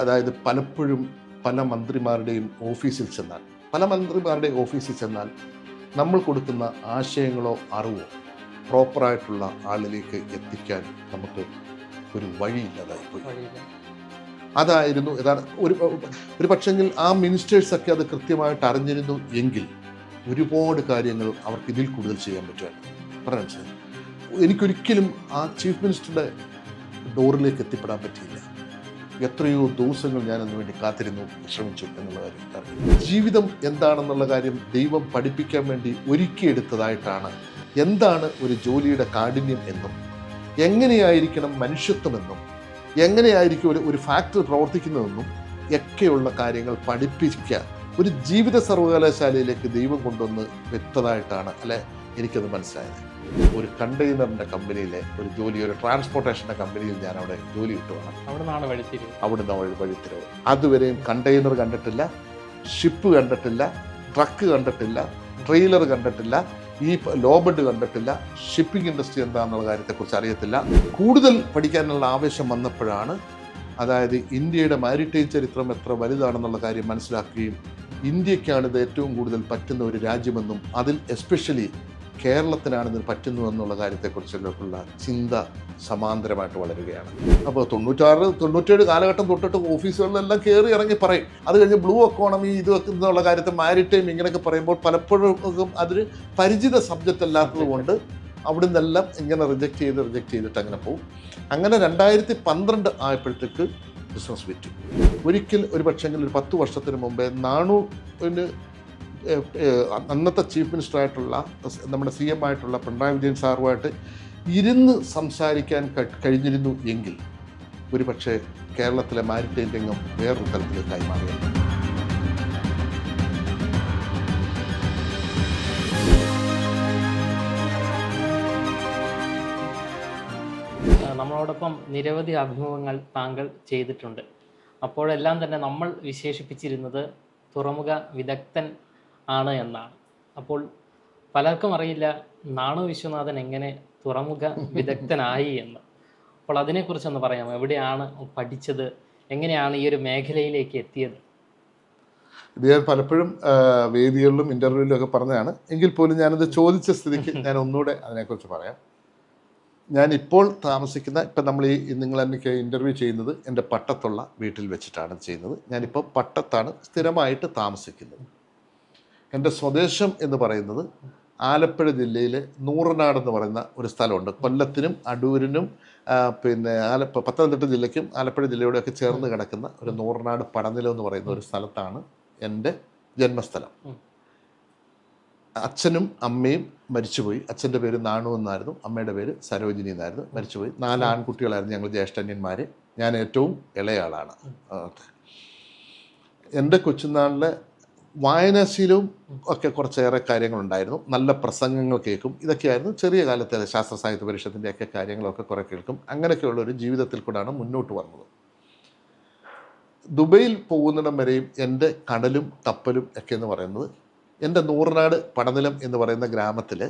അതായത് പലപ്പോഴും പല മന്ത്രിമാരുടെയും ഓഫീസിൽ ചെന്നാൽ നമ്മൾ കൊടുക്കുന്ന ആശയങ്ങളോ അറിവോ പ്രോപ്പറായിട്ടുള്ള ആളിലേക്ക് എത്തിക്കാൻ നമുക്ക് ഒരു വഴിയില്ലാതായിപ്പോയി. അതായിരുന്നു ഒരു പക്ഷെങ്കിൽ ആ മിനിസ്റ്റേഴ്സൊക്കെ അത് കൃത്യമായിട്ട് അറിഞ്ഞിരുന്നു എങ്കിൽ ഒരുപാട് കാര്യങ്ങൾ അവർക്ക് ഇതിൽ കൂടുതൽ ചെയ്യാൻ പറ്റുമായിരുന്നു. പറയാൻ എനിക്കൊരിക്കലും ആ ചീഫ് മിനിസ്റ്ററുടെ ഡോറിലേക്ക് എത്തിപ്പെടാൻ പറ്റിയില്ല. എത്രയോ ദിവസങ്ങൾ ഞാൻ അതിനുവേണ്ടി കാത്തിരുന്നു, ശ്രമിച്ചു എന്നുള്ള കാര്യം. ജീവിതം എന്താണെന്നുള്ള കാര്യം ദൈവം പഠിപ്പിക്കാൻ വേണ്ടി ഒരുക്കിയെടുത്തതായിട്ടാണ്. എന്താണ് ഒരു ജോലിയുടെ കാഠിന്യം എന്നും എങ്ങനെയായിരിക്കണം മനുഷ്യത്വമെന്നും എങ്ങനെയായിരിക്കും ഒരു ഫാക്ടറി പ്രവർത്തിക്കുന്നതെന്നും ഒക്കെയുള്ള കാര്യങ്ങൾ പഠിപ്പിക്കുക ഒരു ജീവിത സർവകലാശാലയിലേക്ക് ദൈവം കൊണ്ടുവന്ന് വെച്ചതായിട്ടാണ് എനിക്കത് മനസ്സിലായത്. ഒരു കണ്ടെയ്നറിൻ്റെ കമ്പനിയിലെ ഒരു ജോലി, ഒരു ട്രാൻസ്പോർട്ടേഷൻ്റെ കമ്പനിയിൽ ഞാൻ അവിടെ ജോലി കിട്ടുവാണ്. അവിടുന്ന് വഴിത്തിരിവ്. അതുവരെയും കണ്ടെയ്നർ കണ്ടിട്ടില്ല, ഷിപ്പ് കണ്ടിട്ടില്ല, ട്രക്ക് കണ്ടിട്ടില്ല, ട്രെയിലർ കണ്ടിട്ടില്ല, ഈ ലോബഡ് കണ്ടിട്ടില്ല, ഷിപ്പിംഗ് ഇൻഡസ്ട്രി എന്താണെന്നുള്ള കാര്യത്തെക്കുറിച്ച് അറിയത്തില്ല. കൂടുതൽ പഠിക്കാനുള്ള ആവേശം വന്നപ്പോഴാണ് അതായത് ഇന്ത്യയുടെ മാരിടൈം ചരിത്രം എത്ര വലുതാണെന്നുള്ള കാര്യം മനസ്സിലാക്കുകയും ഇന്ത്യക്കാണ് ഇത് ഏറ്റവും കൂടുതൽ പറ്റുന്ന ഒരു രാജ്യമെന്നും അതിൽ എസ്പെഷ്യലി കേരളത്തിനാണ് ഇതിന് പറ്റുന്നതെന്നുള്ള കാര്യത്തെക്കുറിച്ചുള്ള ചിന്ത സമാന്തരമായിട്ട് വളരുകയാണ്. അപ്പോൾ 96-97 കാലഘട്ടം തൊട്ടിട്ട് ഓഫീസുകളിലെല്ലാം കയറി ഇറങ്ങി പറയും. അത് കഴിഞ്ഞ് ബ്ലൂ എക്കോണമി ഇത് എന്നുള്ള കാര്യത്തെ മാരിടൈം ഇങ്ങനെയൊക്കെ പറയുമ്പോൾ പലപ്പോഴും അതിന് പരിചിത സബ്ജക്റ്റ് അല്ലാത്തത് കൊണ്ട് അവിടെ നിന്നെല്ലാം ഇങ്ങനെ റിജക്റ്റ് ചെയ്തിട്ട് അങ്ങനെ പോകും. അങ്ങനെ 2012 ആയപ്പോഴത്തേക്ക് ബിസിനസ് വിറ്റു. ഒരിക്കൽ ഒരു പക്ഷെങ്കിൽ ഒരു 10 വർഷത്തിന് മുമ്പേ നാണുവിന് അന്നത്തെ ചീഫ് മിനിസ്റ്ററായിട്ടുള്ള നമ്മുടെ CM ആയിട്ടുള്ള പിണറായി വിജയൻ സാറുമായിട്ട് ഇരുന്ന് സംസാരിക്കാൻ കഴിഞ്ഞിരുന്നു എങ്കിൽ ഒരു പക്ഷേ കേരളത്തിലെ മാരിടൈം രംഗം വേറൊരു തലത്തിലേക്ക് കൈമാറിയത്. നമ്മളോടൊപ്പം നിരവധി അഭിമുഖങ്ങൾ താങ്കൾ ചെയ്തിട്ടുണ്ട്. അപ്പോഴെല്ലാം തന്നെ നമ്മൾ വിശേഷിപ്പിച്ചിരുന്നത് തുറമുഖ വിദഗ്ധൻ ആണ് എന്നാണ്. അപ്പോൾ പലർക്കും അറിയില്ല നാണു വിശ്വനാഥൻ എങ്ങനെ തുറമുഖ വിദഗ്ധനായി എന്ന്. അപ്പോൾ അതിനെക്കുറിച്ചൊന്ന് പറയാമോ? എവിടെയാണ് പഠിച്ചത്, എങ്ങനെയാണ് ഈ ഒരു മേഖലയിലേക്ക് എത്തിയത്? ഇത് ഞാൻ പലപ്പോഴും വേദികളിലും ഇൻ്റർവ്യൂവിലും ഒക്കെ പറഞ്ഞതാണ്. എങ്കിൽ പോലും ഞാനത് ചോദിച്ച സ്ഥിതിക്ക് ഞാൻ ഒന്നുകൂടെ അതിനെക്കുറിച്ച് പറയാം. ഞാനിപ്പോൾ താമസിക്കുന്ന, ഇപ്പം നമ്മൾ നിങ്ങൾ എനിക്ക് ഇൻ്റർവ്യൂ ചെയ്യുന്നത് എൻ്റെ പട്ടത്തുള്ള വീട്ടിൽ വെച്ചിട്ടാണ് ചെയ്യുന്നത്. ഞാനിപ്പോൾ പട്ടത്താണ് സ്ഥിരമായിട്ട് താമസിക്കുന്നത്. എൻ്റെ സ്വദേശം എന്ന് പറയുന്നത് ആലപ്പുഴ ജില്ലയിലെ നൂറനാട് എന്ന് പറയുന്ന ഒരു സ്ഥലമുണ്ട്. കൊല്ലത്തിനും അടൂരിനും പത്തനംതിട്ട ജില്ലയ്ക്കും ആലപ്പുഴ ജില്ലയോടെയൊക്കെ ചേർന്ന് കിടക്കുന്ന ഒരു നൂറനാട് പടനിലം എന്ന് പറയുന്ന ഒരു സ്ഥലത്താണ് എൻ്റെ ജന്മസ്ഥലം. അച്ഛനും അമ്മയും മരിച്ചുപോയി. അച്ഛൻ്റെ പേര് നാണു എന്നായിരുന്നു, അമ്മയുടെ പേര് സരോജിനി എന്നായിരുന്നു. മരിച്ചുപോയി. 4 ആൺകുട്ടികളായിരുന്നു ഞങ്ങൾ, ജ്യേഷ്ഠന്യന്മാർ. ഞാൻ ഏറ്റവും ഇളയാളാണ്. എൻ്റെ കൊച്ചുനാളിലെ വായനാശീലവും ഒക്കെ കുറച്ചേറെ കാര്യങ്ങളുണ്ടായിരുന്നു. നല്ല പ്രസംഗങ്ങൾ കേൾക്കും. ഇതൊക്കെയായിരുന്നു ചെറിയ കാലത്തെ ശാസ്ത്ര സാഹിത്യ പരിഷത്തിൻ്റെ ഒക്കെ കാര്യങ്ങളൊക്കെ കുറേ കേൾക്കും. അങ്ങനെയൊക്കെയുള്ള ഒരു ജീവിതത്തിൽ കൂടെയാണ് മുന്നോട്ട് വന്നത്. ദുബൈയിൽ പോകുന്നിടം വരെയും എൻ്റെ കടലും കപ്പലും ഒക്കെ എന്ന് പറയുന്നത് എൻ്റെ നൂറനാട് പടനിലം എന്ന് പറയുന്ന ഗ്രാമത്തിൽ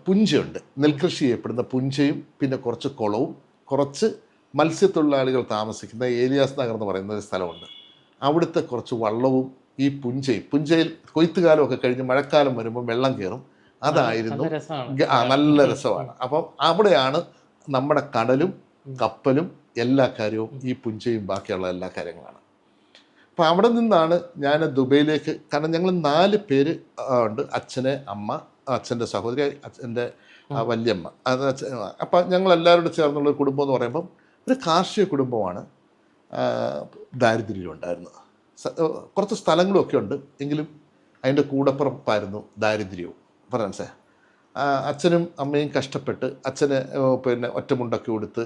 പുഞ്ചയുണ്ട്, നെൽകൃഷി ചെയ്യപ്പെടുന്ന പുഞ്ചയും പിന്നെ കുറച്ച് കുളവും കുറച്ച് മത്സ്യത്തൊഴിലാളികൾ താമസിക്കുന്ന ഏലിയാസ് നഗർ എന്ന് പറയുന്ന ഒരു സ്ഥലമുണ്ട്. അവിടുത്തെ കുറച്ച് വള്ളവും ഈ പുഞ്ചയിൽ കൊയ്ത്തുകാലമൊക്കെ കഴിഞ്ഞ് മഴക്കാലം വരുമ്പോൾ വെള്ളം കയറും. അതായിരുന്നു നല്ല രസമാണ്. അപ്പം അവിടെയാണ് നമ്മുടെ കടലും കപ്പലും എല്ലാ കാര്യവും, ഈ പുഞ്ചയും ബാക്കിയുള്ള എല്ലാ കാര്യങ്ങളാണ്. അപ്പം അവിടെ നിന്നാണ് ഞാൻ ദുബൈയിലേക്ക്, കാരണം ഞങ്ങൾ 4 പേര് ഉണ്ട്. അച്ഛനെ, അമ്മ, അച്ഛൻ്റെ സഹോദരി, അച്ഛൻ്റെ വല്യമ്മ. അപ്പം ഞങ്ങളെല്ലാവരോടും ചേർന്നുള്ള കുടുംബം എന്ന് പറയുമ്പം ഒരു കാർഷിക കുടുംബമാണ്. ദാരിദ്ര്യം ഉണ്ടായിരുന്നു. കുറച്ച് സ്ഥലങ്ങളുമൊക്കെ ഉണ്ട്, എങ്കിലും അതിൻ്റെ കൂടപ്പുറപ്പായിരുന്നു ദാരിദ്ര്യവും. പറയാൻ അച്ഛനും അമ്മയും കഷ്ടപ്പെട്ട് അച്ഛന് ഒറ്റമുണ്ടൊക്കെ കൊടുത്ത്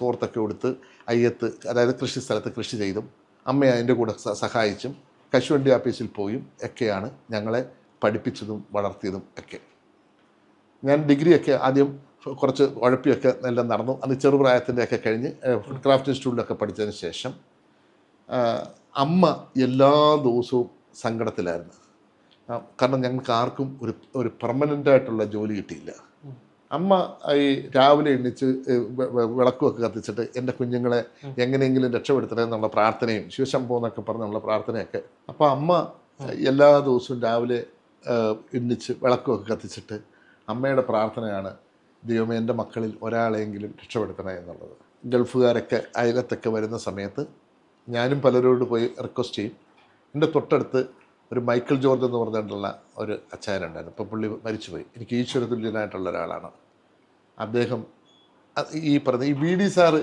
തോർത്തൊക്കെ കൊടുത്ത് അയ്യത്ത്, അതായത് കൃഷി സ്ഥലത്ത് കൃഷി ചെയ്തും അമ്മയെ അതിൻ്റെ കൂടെ സഹായിച്ചും കശുവണ്ടി ആഫീസിൽ പോയും ഒക്കെയാണ് ഞങ്ങളെ പഠിപ്പിച്ചതും വളർത്തിയതും ഒക്കെ. ഞാൻ ഡിഗ്രിയൊക്കെ ആദ്യം കുറച്ച് ഉഴപ്പിയൊക്കെ എല്ലാം നടന്നു. അത് ചെറുപ്രായത്തിൻ്റെയൊക്കെ കഴിഞ്ഞ് ഫുഡ് ക്രാഫ്റ്റ് ഇൻസ്റ്റിറ്റ്യൂട്ടിലൊക്കെ പഠിച്ചതിന് ശേഷം അമ്മ എല്ലാ ദിവസവും സങ്കടത്തിലായിരുന്നു. കാരണം ഞങ്ങൾക്ക് ആർക്കും ഒരു പെർമനൻ്റായിട്ടുള്ള ജോലി കിട്ടിയില്ല. അമ്മ ഈ രാവിലെ എണ്ണിച്ച് വിളക്കുമൊക്കെ കത്തിച്ചിട്ട് എൻ്റെ കുഞ്ഞുങ്ങളെ എങ്ങനെയെങ്കിലും രക്ഷപ്പെടുത്തണേ എന്നുള്ള പ്രാർത്ഥനയും ശിവശംഭോ എന്നൊക്കെ പറഞ്ഞുള്ള പ്രാർത്ഥനയൊക്കെ. അപ്പോൾ അമ്മ എല്ലാ ദിവസവും രാവിലെ എണ്ണിച്ച് വിളക്കുമൊക്കെ കത്തിച്ചിട്ട് അമ്മയുടെ പ്രാർത്ഥനയാണ്, ദൈവമേ എൻ്റെ മക്കളിൽ ഒരാളെങ്കിലും രക്ഷപ്പെടുത്തണേ എന്നുള്ളത്. ഗൾഫുകാരൊക്കെ അയലത്തൊക്കെ വരുന്ന സമയത്ത് ഞാനും പലരോട് പോയി റിക്വസ്റ്റ് ചെയ്യും. എൻ്റെ തൊട്ടടുത്ത് ഒരു മൈക്കിൾ ജോർജ് എന്ന് പറഞ്ഞിട്ടുള്ള ഒരു അച്ചായനുണ്ടായിരുന്നു. ഇപ്പോൾ പുള്ളി മരിച്ചുപോയി. എനിക്ക് ഈശ്വരതുല്യനായിട്ടുള്ള ഒരാളാണ് അദ്ദേഹം. ഈ പറഞ്ഞ ഈ വി ഡി സാറ്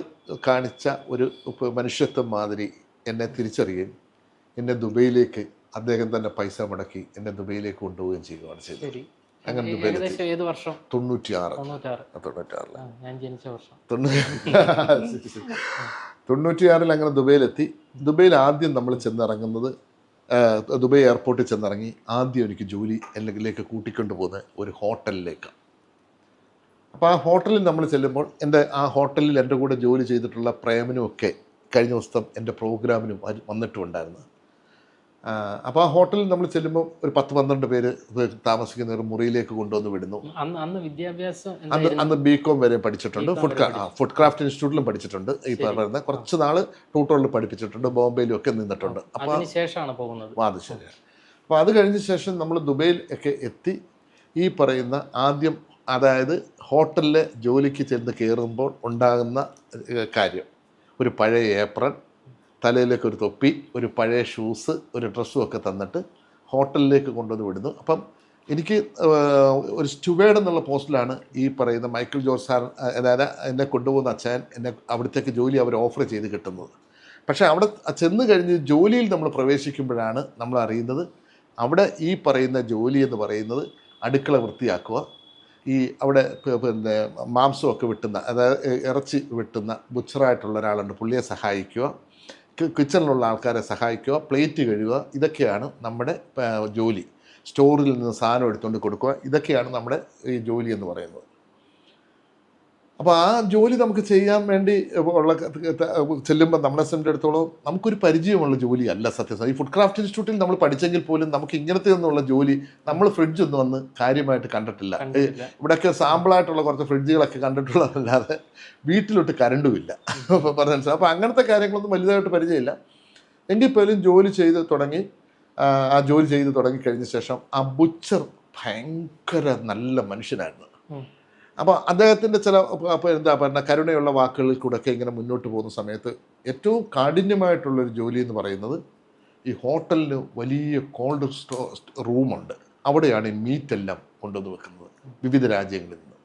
കാണിച്ച ഒരു മനുഷ്യത്വം മാതിരി എന്നെ തിരിച്ചറിയുകയും എന്നെ ദുബൈയിലേക്ക് അദ്ദേഹം തന്നെ പൈസ മുടക്കി എന്നെ ദുബൈയിലേക്ക് കൊണ്ടുപോവുകയും ചെയ്യുകയാണ് ചെയ്തത്. അങ്ങനെ ദുബൈയിലെത്തി. 96 അങ്ങനെ ദുബൈയിലെത്തി. ദുബൈയിൽ ആദ്യം നമ്മൾ ചെന്നിറങ്ങുന്നത്, ദുബൈ എയർപോർട്ടിൽ ചെന്നിറങ്ങി ആദ്യം എനിക്ക് ജോലി എന്നിലേക്ക് കൂട്ടിക്കൊണ്ടു പോകുന്നത് ഒരു ഹോട്ടലിലേക്കാണ്. അപ്പോൾ ആ ഹോട്ടലിൽ നമ്മൾ ചെല്ലുമ്പോൾ ആ ഹോട്ടലിൽ എൻ്റെ കൂടെ ജോലി ചെയ്തിട്ടുള്ള പ്രേമനും ഒക്കെ കഴിഞ്ഞ ദിവസം എൻ്റെ പ്രോഗ്രാമിനും വന്നിട്ടുണ്ടായിരുന്നു. അപ്പോൾ ആ ഹോട്ടലിൽ നമ്മൾ ചെല്ലുമ്പോൾ ഒരു 10-12 പേര് താമസിക്കുന്ന ഒരു മുറിയിലേക്ക് കൊണ്ടുവന്ന് വിടുന്നു. അന്ന് ബികോം വരെ പഠിച്ചിട്ടുണ്ട്. ഫുഡ് ക്രാഫ്റ്റ് ഇൻസ്റ്റിറ്റ്യൂട്ടിലും പഠിച്ചിട്ടുണ്ട്. ഈ പറയുന്ന കുറച്ച് നാള് ട്യൂട്ടോറിൽ പഠിപ്പിച്ചിട്ടുണ്ട്. ബോംബെയിലും ഒക്കെ നിന്നിട്ടുണ്ട്. അപ്പോൾ അത് ശരിയാണ്. അപ്പോൾ അത് കഴിഞ്ഞ ശേഷം നമ്മൾ ദുബൈയിൽ ഒക്കെ എത്തി. ഈ പറയുന്ന ആദ്യം, അതായത് ഹോട്ടലിലെ ജോലിക്ക് ചെന്ന് കയറുമ്പോൾ ഉണ്ടാകുന്ന കാര്യം, ഒരു പഴയ ഏപ്രൺ, തലയിലേക്ക് ഒരു തൊപ്പി, ഒരു പഴയ ഷൂസ്, ഒരു ഡ്രസ്സും ഒക്കെ തന്നിട്ട് ഹോട്ടലിലേക്ക് കൊണ്ടുവന്ന് വിടുന്നു. അപ്പം എനിക്ക് ഒരു സ്റ്റുവേർഡ് എന്നുള്ള പോസ്റ്റിലാണ് ഈ പറയുന്ന മൈക്കിൾ ജോർജ് സാർ, അതായത് എന്നെ കൊണ്ടുപോകുന്ന അച്ഛൻ, എന്നെ അവിടത്തേക്ക് ജോലി അവർ ഓഫർ ചെയ്ത് കിട്ടുന്നത്. പക്ഷേ അവിടെ ചെന്ന് കഴിഞ്ഞ് ജോലിയിൽ നമ്മൾ പ്രവേശിക്കുമ്പോഴാണ് നമ്മൾ അറിയുന്നത് അവിടെ ഈ പറയുന്ന ജോലി എന്ന് പറയുന്നത് അടുക്കള വൃത്തിയാക്കുക, ഈ അവിടെ പിന്നെ മാംസമൊക്കെ വെട്ടുന്ന, അതായത് ഇറച്ചി വെട്ടുന്ന ബുച്ചറായിട്ടുള്ള ഒരാളുണ്ട്, പുള്ളിയെ സഹായിക്കുക, കിച്ചണിലുള്ള ആൾക്കാരെ സഹായിക്കുക, പ്ലേറ്റ് കഴുകുക, ഇതൊക്കെയാണ് നമ്മുടെ ജോലി. സ്റ്റോറിൽ നിന്ന് സാധനം എടുത്തുകൊണ്ട് കൊടുക്കുക, ഇതൊക്കെയാണ് നമ്മുടെ ഈ ജോലി എന്ന് പറയുന്നത്. അപ്പോൾ ആ ജോലി നമുക്ക് ചെയ്യാൻ വേണ്ടി ഉള്ള ചെല്ലുമ്പോൾ നമ്മളെ സംബന്ധിച്ചിടത്തോളം നമുക്കൊരു പരിചയമുള്ള ജോലിയല്ല സത്യം. ഈ ഫുഡ് ക്രാഫ്റ്റ് ഇൻസ്റ്റിറ്റ്യൂട്ടിൽ നമ്മൾ പഠിച്ചെങ്കിൽ പോലും നമുക്ക് ഇങ്ങനത്തെ ഒന്നുള്ള ജോലി നമ്മൾ ഫ്രിഡ്ജൊന്നും വന്ന് കാര്യമായിട്ട് കണ്ടിട്ടില്ല. ഇവിടെയൊക്കെ സാമ്പിളായിട്ടുള്ള കുറച്ച് ഫ്രിഡ്ജുകളൊക്കെ കണ്ടിട്ടുള്ളതല്ലാതെ വീട്ടിലോട്ട് കരണ്ടുമില്ല പറഞ്ഞാൽ. അപ്പോൾ അങ്ങനത്തെ കാര്യങ്ങളൊന്നും വലുതായിട്ട് പരിചയമില്ല. എങ്കിൽ പോലും ജോലി ചെയ്ത് തുടങ്ങി. ആ ജോലി ചെയ്ത് തുടങ്ങിക്കഴിഞ്ഞ ശേഷം ആ ബുച്ചർ ഭയങ്കര നല്ല മനുഷ്യനായിരുന്നു. അപ്പോൾ അദ്ദേഹത്തിൻ്റെ ചില എന്താ പറയുക കരുണയുള്ള വാക്കുകളിൽ കൂടെയൊക്കെ ഇങ്ങനെ മുന്നോട്ട് പോകുന്ന സമയത്ത് ഏറ്റവും കാഠിന്യമായിട്ടുള്ളൊരു ജോലി എന്ന് പറയുന്നത്, ഈ ഹോട്ടലിന് വലിയ കോൾഡ് റൂമുണ്ട്. അവിടെയാണ് ഈ മീറ്റെല്ലാം കൊണ്ടുവന്ന് വെക്കുന്നത് വിവിധ രാജ്യങ്ങളിൽ നിന്ന്.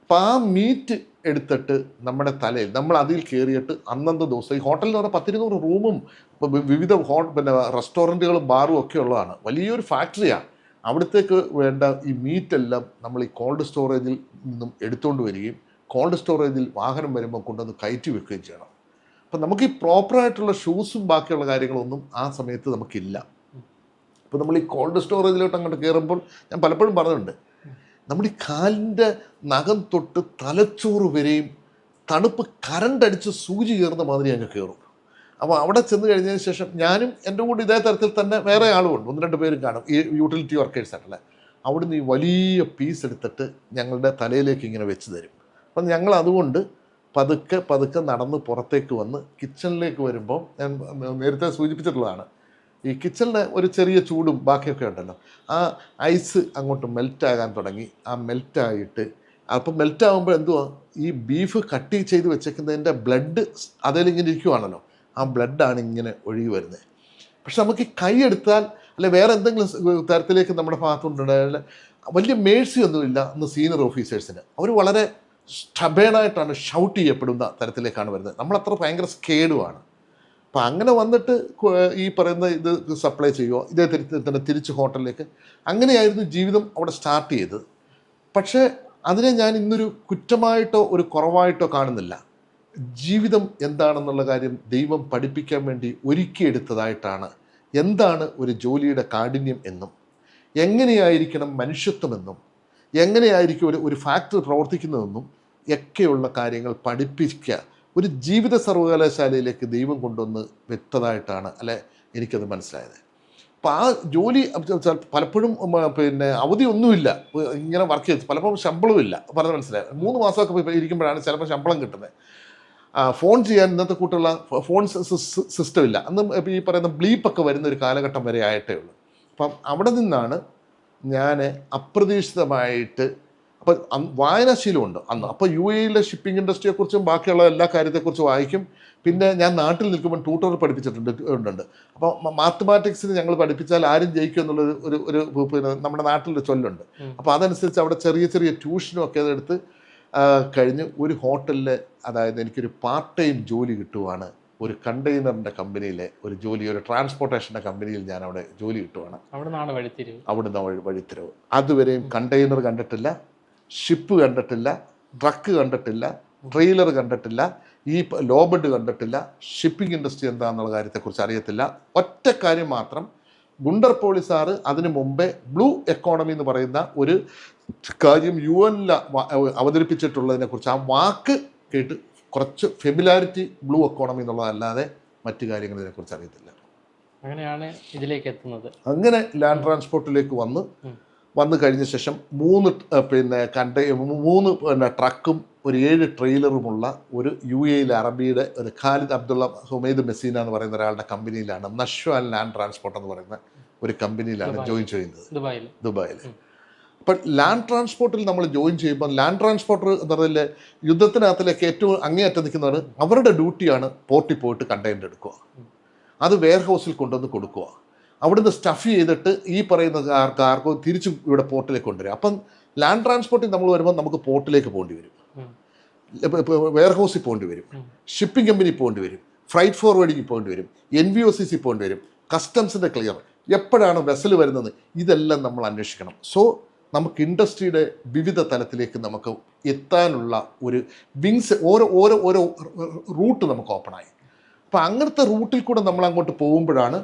അപ്പോൾ ആ മീറ്റ് എടുത്തിട്ട് നമ്മുടെ തലയിൽ നമ്മൾ അതിൽ കയറിയിട്ട് അന്നത്തെ ദിവസം ഈ ഹോട്ടലിൽ എന്ന് പറഞ്ഞാൽ 10-200 റൂമും വിവിധ പിന്നെ റെസ്റ്റോറൻറ്റുകളും ബാറും ഒക്കെ ഉള്ളതാണ്. വലിയൊരു ഫാക്ടറിയാണ്. അവിടത്തേക്ക് വേണ്ട ഈ മീറ്റെല്ലാം നമ്മൾ ഈ കോൾഡ് സ്റ്റോറേജിൽ നിന്നും എടുത്തുകൊണ്ട് വരികയും കോൾഡ് സ്റ്റോറേജിൽ വാഹനം വരുമ്പോൾ കൊണ്ടുവന്ന് കയറ്റി വെക്കുകയും ചെയ്യണം. അപ്പം നമുക്ക് ഈ പ്രോപ്പറായിട്ടുള്ള ഷൂസും ബാക്കിയുള്ള കാര്യങ്ങളൊന്നും ആ സമയത്ത് നമുക്കില്ല. അപ്പോൾ നമ്മൾ ഈ കോൾഡ് സ്റ്റോറേജിലോട്ട് അങ്ങോട്ട് കയറുമ്പോൾ ഞാൻ പലപ്പോഴും പറഞ്ഞിട്ടുണ്ട്, നമ്മുടെ ഈ കാലിൻ്റെ നഖം തൊട്ട് തലച്ചോറ് വരെയും തണുപ്പ് കരണ്ടടിച്ച് സൂചി കയറുന്ന മാതിരി അങ്ങ് കയറും. അപ്പോൾ അവിടെ ചെന്ന് കഴിഞ്ഞതിന് ശേഷം ഞാനും എൻ്റെ കൂടെ ഇതേ തരത്തിൽ തന്നെ വേറെ ആളുമുണ്ട്, 1-2 പേരും കാണും, ഈ യൂട്ടിലിറ്റി വർക്കേഴ്സ് ആയിട്ടുള്ള. അവിടുന്ന് ഈ വലിയ പീസ് എടുത്തിട്ട് ഞങ്ങളുടെ തലയിലേക്ക് ഇങ്ങനെ വെച്ച് തരും. അപ്പം ഞങ്ങൾ അതുകൊണ്ട് പതുക്കെ നടന്ന് പുറത്തേക്ക് വന്ന് കിച്ചണിലേക്ക് വരുമ്പോൾ, ഞാൻ നേരത്തെ സൂചിപ്പിച്ചിട്ടുള്ളതാണ്, ഈ കിച്ചണിലെ ഒരു ചെറിയ ചൂടും ബാക്കിയൊക്കെ ഉണ്ടല്ലോ, ആ ഐസ് അങ്ങോട്ട് മെൽറ്റാകാൻ തുടങ്ങി. ആ മെൽറ്റായിട്ട് അപ്പം മെൽറ്റാകുമ്പോൾ എന്തുവാ, ഈ ബീഫ് കട്ട് ചെയ്ത് വെച്ചേക്കുന്നതിൻ്റെ ബ്ലഡ് അതിലിങ്ങനെ ഇരിക്കുവാണല്ലോ, ആ ബ്ലഡാണ് ഇങ്ങനെ ഒഴുകി വരുന്നത്. പക്ഷെ നമുക്ക് ഈ കൈ എടുത്താൽ അല്ലെ വേറെ എന്തെങ്കിലും തരത്തിലേക്ക് നമ്മുടെ ഭാഗത്തുണ്ടായാൽ വലിയ മേഴ്സി ഒന്നുമില്ല അന്ന് സീനിയർ ഓഫീസേഴ്സിന്. അവർ വളരെ സ്റ്റബേണായിട്ടാണ് ഷൗട്ട് ചെയ്യപ്പെടുന്ന തരത്തിലേക്കാണ് വരുന്നത്. നമ്മളത്ര ഭയങ്കര സ്കേഡുമാണ്. അപ്പം അങ്ങനെ വന്നിട്ട് ഈ പറയുന്ന ഇത് സപ്ലൈ ചെയ്യുമോ, ഇതേ തന്നെ തിരിച്ച് ഹോട്ടലിലേക്ക്, അങ്ങനെയായിരുന്നു ജീവിതം അവിടെ സ്റ്റാർട്ട് ചെയ്തത്. പക്ഷേ അതിനെ ഞാൻ ഇന്നൊരു കുറ്റമായിട്ടോ ഒരു കുറവായിട്ടോ കാണുന്നില്ല. ജീവിതം എന്താണെന്നുള്ള കാര്യം ദൈവം പഠിപ്പിക്കാൻ വേണ്ടി ഒരുക്കിയെടുത്തതായിട്ടാണ്. എന്താണ് ഒരു ജോലിയുടെ കാഠിന്യം എന്നും എങ്ങനെയായിരിക്കണം മനുഷ്യത്വമെന്നും എങ്ങനെയായിരിക്കും ഒരു ഫാക്ടറി പ്രവർത്തിക്കുന്നതെന്നും ഒക്കെയുള്ള കാര്യങ്ങൾ പഠിപ്പിക്കുക ഒരു ജീവിത സർവകലാശാലയിലേക്ക് ദൈവം കൊണ്ടുവന്ന് വെച്ചതായിട്ടാണ് എനിക്കത് മനസ്സിലായത്. അപ്പം ആ ജോലി പലപ്പോഴും പിന്നെ അവധി ഒന്നുമില്ല, ഇങ്ങനെ വർക്ക് ചെയ്ത് പലപ്പോഴും ശമ്പളവും ഇല്ല, പറഞ്ഞ് മനസ്സിലായി. 3 മാസമൊക്കെ ഇരിക്കുമ്പോഴാണ് ചിലപ്പോൾ ശമ്പളം കിട്ടുന്നത്. ഫോൺ ചെയ്യാൻ ഇന്നത്തെ കൂട്ടുള്ള ഫോൺ സിസ്റ്റം ഇല്ല. അന്ന് ഈ പറയുന്ന ബ്ലീപ്പൊക്കെ വരുന്ന ഒരു കാലഘട്ടം വരെ ആയിട്ടേ ഉള്ളൂ. അപ്പം അവിടെ നിന്നാണ് ഞാൻ അപ്രതീക്ഷിതമായിട്ട്, അപ്പം വായനാശീലമുണ്ട് അന്ന്. അപ്പോൾ യു എയിലെ ഷിപ്പിംഗ് ഇൻഡസ്ട്രിയെക്കുറിച്ചും ബാക്കിയുള്ള എല്ലാ കാര്യത്തെക്കുറിച്ചും വായിക്കും. പിന്നെ ഞാൻ നാട്ടിൽ നിൽക്കുമ്പോൾ ട്യൂട്ടർ പഠിപ്പിച്ചിട്ടുണ്ട്. അപ്പോൾ മാത്തമാറ്റിക്സിന് ഞങ്ങൾ പഠിപ്പിച്ചാൽ ആരും ജയിക്കും എന്നുള്ളൊരു ഒരു പിന്നെ നമ്മുടെ നാട്ടിലൊരു ചൊല്ലുണ്ട്. അപ്പോൾ അതനുസരിച്ച് അവിടെ ചെറിയ ചെറിയ ട്യൂഷനും ഒക്കെ അതെടുത്ത് കഴിഞ്ഞ് ഒരു ഹോട്ടലിൽ, അതായത് എനിക്കൊരു പാർട്ട് ടൈം ജോലി കിട്ടുവാണ്. ഒരു കണ്ടെയ്നറിൻ്റെ കമ്പനിയിലെ ഒരു ജോലി, ഒരു ട്രാൻസ്പോർട്ടേഷൻ്റെ കമ്പനിയിൽ ഞാൻ അവിടെ ജോലി കിട്ടുവാണ്. അവിടുന്ന് വഴിത്തിരിവ്. അതുവരെയും കണ്ടെയ്നർ കണ്ടിട്ടില്ല, ഷിപ്പ് കണ്ടിട്ടില്ല, ട്രക്ക് കണ്ടിട്ടില്ല, ട്രെയിലർ കണ്ടിട്ടില്ല, ഈ ലോബഡ് കണ്ടിട്ടില്ല, ഷിപ്പിംഗ് ഇൻഡസ്ട്രി എന്താണെന്നുള്ള കാര്യത്തെക്കുറിച്ച് അറിയത്തില്ല. ഒറ്റ കാര്യം മാത്രം, ഗുണ്ടർ പോളി സാറ് അതിനു മുമ്പേ ബ്ലൂ എക്കോണമി എന്ന് പറയുന്ന ഒരു കാര്യം UN അവതരിപ്പിച്ചിട്ടുള്ളതിനെ കുറിച്ച് ആ വാക്ക് കേട്ട് കുറച്ച് ഫെമിലാരിറ്റി ബ്ലൂ എക്കോണമി എന്നുള്ളതല്ലാതെ മറ്റു കാര്യങ്ങൾ ഇതിനെക്കുറിച്ച് അറിയത്തില്ല. അങ്ങനെയാണ് ഇതിലേക്ക് എത്തുന്നത്. അങ്ങനെ ലാൻഡ് ട്രാൻസ്പോർട്ടിലേക്ക് വന്നു കഴിഞ്ഞ ശേഷം 3 ട്രക്കും ഒരു 7 ട്രെയിലറുമുള്ള ഒരു UAE അറബിയുടെ ഒരു ഖാലിദ് അബ്ദുള്ള ഹുമൈദ് മെസീന എന്ന് പറയുന്ന ഒരാളുടെ കമ്പനിയിലാണ്, നഷ്വാൽ ലാൻഡ് ട്രാൻസ്പോർട്ട് എന്ന് പറയുന്ന ഒരു കമ്പനിയിലാണ് ജോയിൻ ചെയ്യുന്നത്, ദുബായിൽ. അപ്പം ലാൻഡ് ട്രാൻസ്പോർട്ടിൽ നമ്മൾ ജോയിൻ ചെയ്യുമ്പോൾ ലാൻഡ് ട്രാൻസ്പോർട്ടർ എന്ന് പറഞ്ഞാൽ യുദ്ധത്തിനകത്തിലേക്ക് ഏറ്റവും അങ്ങേയറ്റം നിൽക്കുന്നവർ, അവരുടെ ഡ്യൂട്ടിയാണ് പോർട്ടിൽ പോയിട്ട് കണ്ടെയ്നർ എടുക്കുക, അത് വെയർ ഹൗസിൽ കൊണ്ടുവന്ന് കൊടുക്കുക, അവിടുന്ന് സ്റ്റഫ് ചെയ്തിട്ട് ഈ പറയുന്ന കാർഗോ തിരിച്ചും ഇവിടെ പോർട്ടിലേക്ക് കൊണ്ടുവരിക. അപ്പം ലാൻഡ് ട്രാൻസ്പോർട്ടിൽ നമ്മൾ വരുമ്പോൾ നമുക്ക് പോർട്ടിലേക്ക് പോകേണ്ടി വരും, വെയർ ഹൗസിൽ പോകേണ്ടി വരും, ഷിപ്പിംഗ് കമ്പനി പോകേണ്ടി വരും, ഫ്രൈറ്റ് ഫോർവേഡിങ്ങിൽ പോകേണ്ടി വരും, NVOCC പോകേണ്ടി വരും, കസ്റ്റംസിൻ്റെ ക്ലിയർ, എപ്പോഴാണ് വെസൽ വരുന്നത്, ഇതെല്ലാം നമ്മൾ അന്വേഷിക്കണം. സോ നമുക്ക് ഇൻഡസ്ട്രിയുടെ വിവിധ തലത്തിലേക്ക് നമുക്ക് എത്താനുള്ള ഒരു വിങ്സ്, ഓരോ റൂട്ട് നമുക്ക് ഓപ്പണായി. അപ്പം അങ്ങനത്തെ റൂട്ടിൽ കൂടെ നമ്മൾ അങ്ങോട്ട് പോകുമ്പോഴാണ്